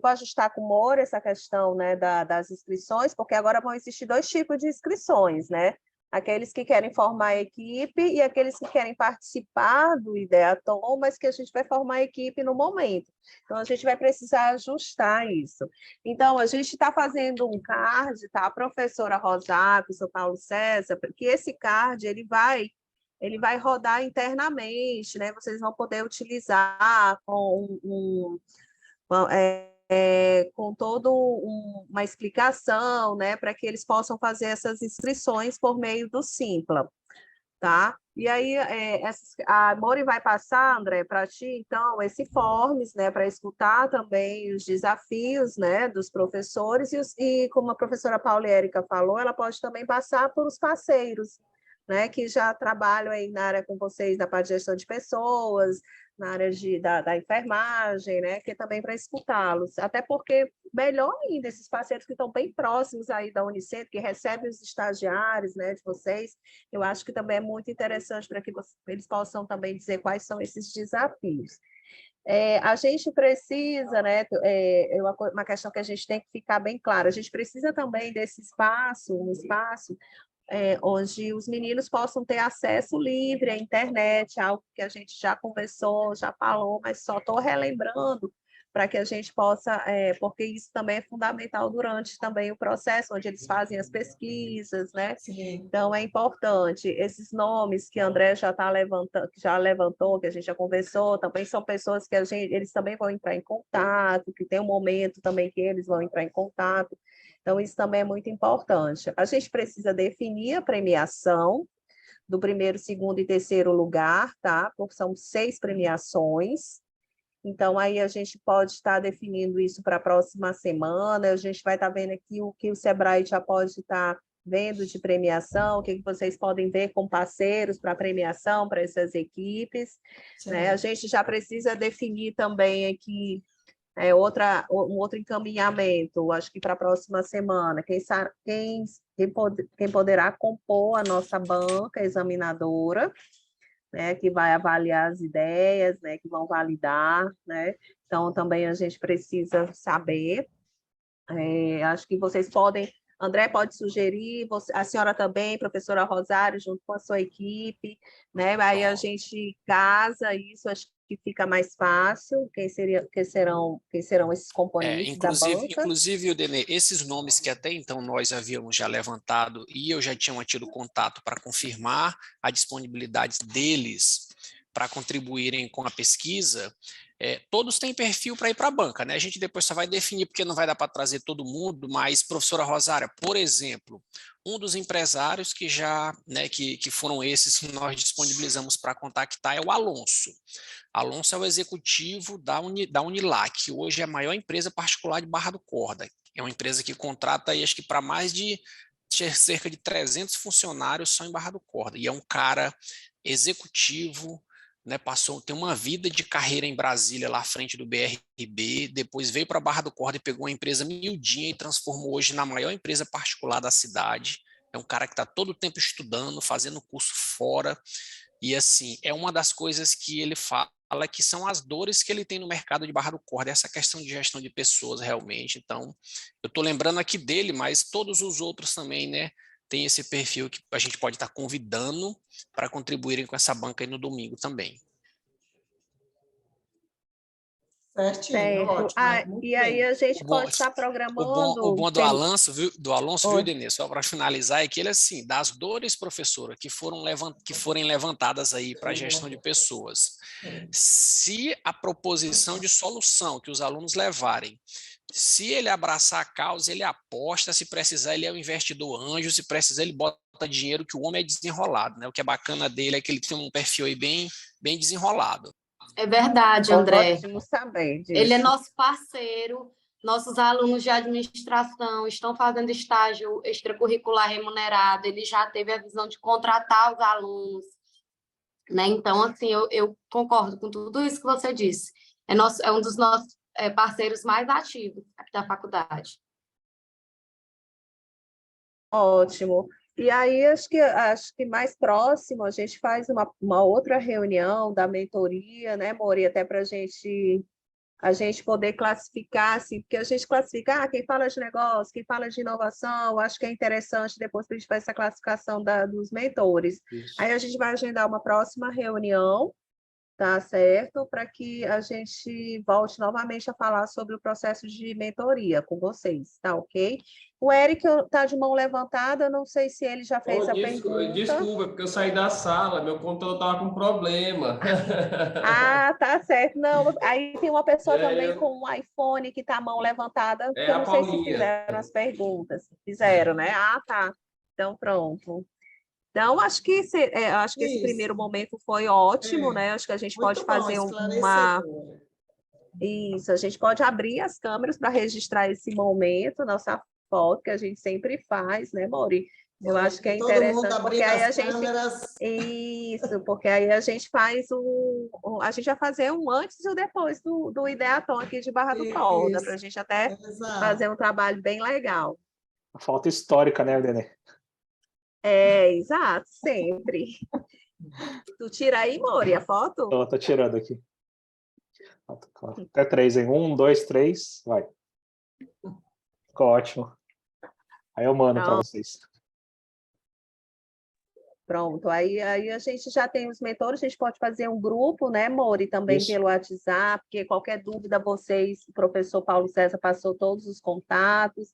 vai ajustar com o Moura essa questão, né, das inscrições, porque agora vão existir 2 tipos de inscrições, né? Aqueles que querem formar a equipe e aqueles que querem participar do Ideaton, mas que a gente vai formar a equipe no momento. Então, a gente vai precisar ajustar isso. Então, a gente está fazendo um card, tá? A professora Rosário, o professor Paulo César, porque esse card, ele vai rodar internamente, né? Vocês vão poder utilizar com toda uma explicação, né, para que eles possam fazer essas inscrições por meio do Simpla, tá? E aí, a Mori vai passar, André, para ti, então, esse Forms, né, para escutar também os desafios, né, dos professores, e como a professora Paula Érica falou, ela pode também passar por os parceiros, né, que já trabalham aí na área com vocês, na parte de gestão de pessoas, na área da enfermagem, né, que é também para escutá-los, até porque, melhor ainda, esses parceiros que estão bem próximos aí da Unicentro, que recebem os estagiários, né, de vocês, eu acho que também é muito interessante para que eles possam também dizer quais são esses desafios. A gente precisa, né, uma questão que a gente tem que ficar bem clara, a gente precisa também desse espaço, um espaço onde os meninos possam ter acesso livre à internet, algo que a gente já conversou, já falou, mas só estou relembrando para que a gente possa, porque isso também é fundamental durante também o processo, onde eles fazem as pesquisas, né? Sim. Então, é importante, esses nomes que André já está levantando, já levantou, que a gente já conversou, também são pessoas que eles também vão entrar em contato, que tem um momento também que eles vão entrar em contato. Então, isso também é muito importante. A gente precisa definir a premiação do primeiro, segundo e terceiro lugar, tá? Porque são 6 premiações. Então, aí a gente pode estar definindo isso para a próxima semana. A gente vai estar vendo aqui o que o Sebrae já pode estar vendo de premiação, o que vocês podem ver com parceiros para premiação, para essas equipes. Né? A gente já precisa definir também aqui um outro encaminhamento, acho que para a próxima semana, quem poderá compor a nossa banca examinadora, né, que vai avaliar as ideias, né, que vão validar, né? Então, também a gente precisa saber. Acho que vocês podem, André pode sugerir, a senhora também, professora Rosário, junto com a sua equipe, né? Aí a gente casa isso, acho que fica mais fácil, quem serão esses componentes da banca. Inclusive, Udenê, esses nomes que até então nós havíamos já levantado e eu já tinha tido contato para confirmar a disponibilidade deles para contribuírem com a pesquisa, todos têm perfil para ir para a banca, né? A gente depois só vai definir, porque não vai dar para trazer todo mundo, mas, professora Rosária, por exemplo, um dos empresários que já, né, que foram esses que nós disponibilizamos para contactar é o Alonso. Alonso é o executivo da Unilac, que hoje é a maior empresa particular de Barra do Corda. É uma empresa que contrata, aí, acho que para mais de cerca de 300 funcionários só em Barra do Corda. E é um cara executivo, né, tem uma vida de carreira em Brasília, lá à frente do BRB, depois veio para Barra do Corda e pegou uma empresa miudinha e transformou hoje na maior empresa particular da cidade. É um cara que está todo o tempo estudando, fazendo curso fora, e assim, é uma das coisas que ele fala que são as dores que ele tem no mercado de Barra do Corda, essa questão de gestão de pessoas realmente. Então, eu estou lembrando aqui dele, mas todos os outros também, né, tem esse perfil que a gente pode estar convidando para contribuírem com essa banca aí no domingo também. Certinho, ótimo. E aí a gente pode estar programando... O bom do Alonso, viu, Denise, só para finalizar, é que ele, assim, das dores, professora, que forem levantadas aí para a gestão de pessoas, se a proposição de solução que os alunos levarem, se ele abraçar a causa, ele aposta, se precisar, ele é um investidor anjo, se precisar, ele bota dinheiro, que o homem é desenrolado, né? O que é bacana dele é que ele tem um perfil aí bem desenrolado. É verdade, André. Ótimo saber disso. Ele é nosso parceiro, nossos alunos de administração estão fazendo estágio extracurricular remunerado, ele já teve a visão de contratar os alunos, né? Então, assim, eu concordo com tudo isso que você disse. É um dos nossos parceiros mais ativos aqui da faculdade. Ótimo. E aí, acho que mais próximo, a gente faz uma outra reunião da mentoria, né, Mori, até para a gente poder classificar, assim, porque a gente classifica, quem fala de negócio, quem fala de inovação, acho que é interessante depois para a gente fazer essa classificação dos mentores. Isso. Aí a gente vai agendar uma próxima reunião, tá certo? Para que a gente volte novamente a falar sobre o processo de mentoria com vocês, tá ok? O Eric está de mão levantada, eu não sei se ele já fez a pergunta. Desculpa, porque eu saí da sala, meu computador estava com problema. Ah, tá certo. Não, aí tem uma pessoa também eu- com um iPhone que está a mão levantada, É que eu a não sei se Paulinha. fizeram as perguntas. Fizeram, né? Ah, tá. Então, pronto. Então, acho que acho que esse Isso. primeiro momento foi ótimo, É, né? Acho que a gente muito pode bom, fazer uma... esclarecedor. Isso, a gente pode abrir as câmeras para registrar esse momento, nossa foto, que a gente sempre faz, né, Mauri? Eu acho que é Todo mundo interessante, porque abrindo aí a as gente... câmeras. Isso, porque aí a gente faz a gente vai fazer um antes e o depois do Ideaton aqui de Barra do Corda, para a gente até Exato. fazer um trabalho bem legal. A falta histórica, né, Nenê? Exato, sempre. Tu tira aí, Mori, a foto? Tô tirando aqui. Até 3, hein? 1, 2, 3, vai. Ficou ótimo. Aí eu mando para vocês. Pronto, aí a gente já tem os mentores, a gente pode fazer um grupo, né, Mori, também Isso. pelo WhatsApp, porque qualquer dúvida vocês, o professor Paulo César passou todos os contatos,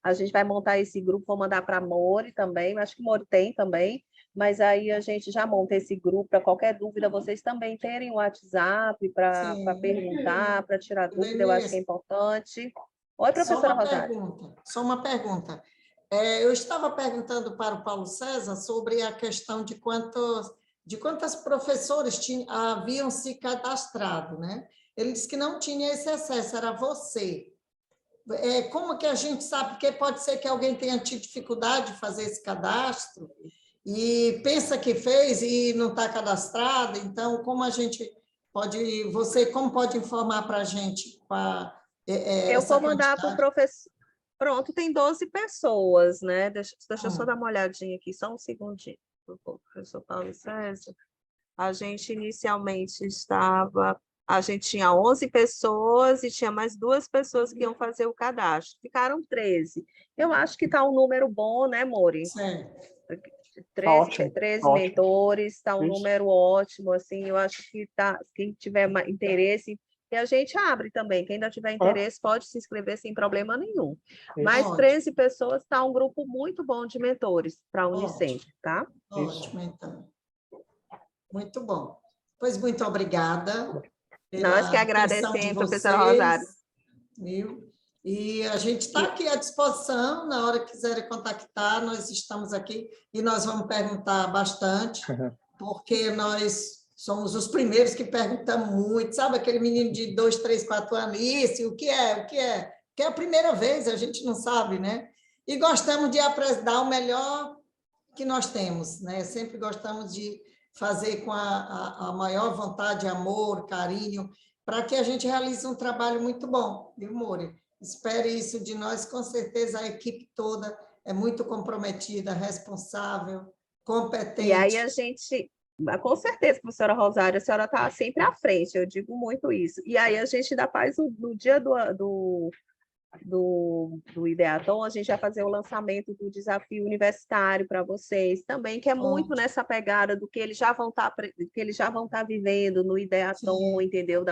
a gente vai montar esse grupo, vou mandar para a Mori também, acho que Mori tem também, mas aí a gente já monta esse grupo para qualquer dúvida, vocês também terem o WhatsApp para perguntar, para tirar dúvida, eu acho que é importante. Oi, professora Rosário. Só uma pergunta. Eu estava perguntando para o Paulo César sobre a questão de quantas professores haviam se cadastrado, né? Ele disse que não tinha esse acesso, era você. Como que a gente sabe? Porque pode ser que alguém tenha tido dificuldade de fazer esse cadastro e pensa que fez e não está cadastrado, então como a gente pode, como pode informar para a gente Eu vou mandar para o professor. Pronto, tem 12 pessoas, né? Deixa eu só dar uma olhadinha aqui, só um segundinho. Professor Paulo César. A gente inicialmente a gente tinha 11 pessoas e tinha mais 2 pessoas que iam fazer o cadastro. Ficaram 13. Eu acho que está um número bom, né, Mori? Sim. 13 mentores, está um número ótimo, assim, eu acho que quem tiver interesse, e a gente abre também, quem ainda tiver interesse pode se inscrever sem problema nenhum. Mas 13 pessoas está um grupo muito bom de mentores para a Unicentro, tá? Ótimo, então. Muito bom. Pois muito obrigada. Nós que agradecemos, professora Rosário. Viu? E a gente está aqui à disposição, na hora que quiserem contactar, nós estamos aqui e nós vamos perguntar bastante, porque nós somos os primeiros que perguntamos muito, sabe aquele menino de 2, 3, 4 anos, isso, o que é? Que é a primeira vez, a gente não sabe, né? E gostamos de dar o melhor que nós temos, né? Sempre gostamos de fazer com a maior vontade, amor, carinho, para que a gente realize um trabalho muito bom, viu, Mori? Espere isso de nós, com certeza a equipe toda é muito comprometida, responsável, competente. E aí a gente, com certeza, professora Rosário, a senhora está sempre à frente, eu digo muito isso. E aí a gente ainda faz, no dia do Ideaton, a gente vai fazer o lançamento do desafio universitário para vocês também, que é muito nessa pegada do que eles já vão estar vivendo no Ideaton, entendeu?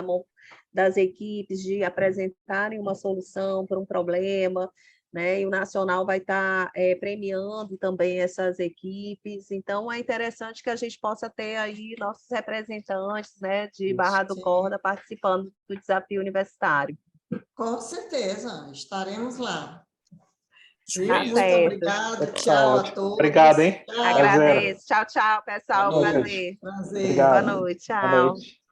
Das equipes de apresentarem uma solução para um problema, né? E o Nacional vai estar premiando também essas equipes, então é interessante que a gente possa ter aí nossos representantes, né, de Barra do Corda participando do desafio universitário. Com certeza, estaremos lá. Muito obrigada, tchau a todos. Obrigado, hein? Agradeço. Tchau, tchau, pessoal. Prazer. Prazer. Boa noite, tchau. Boa noite.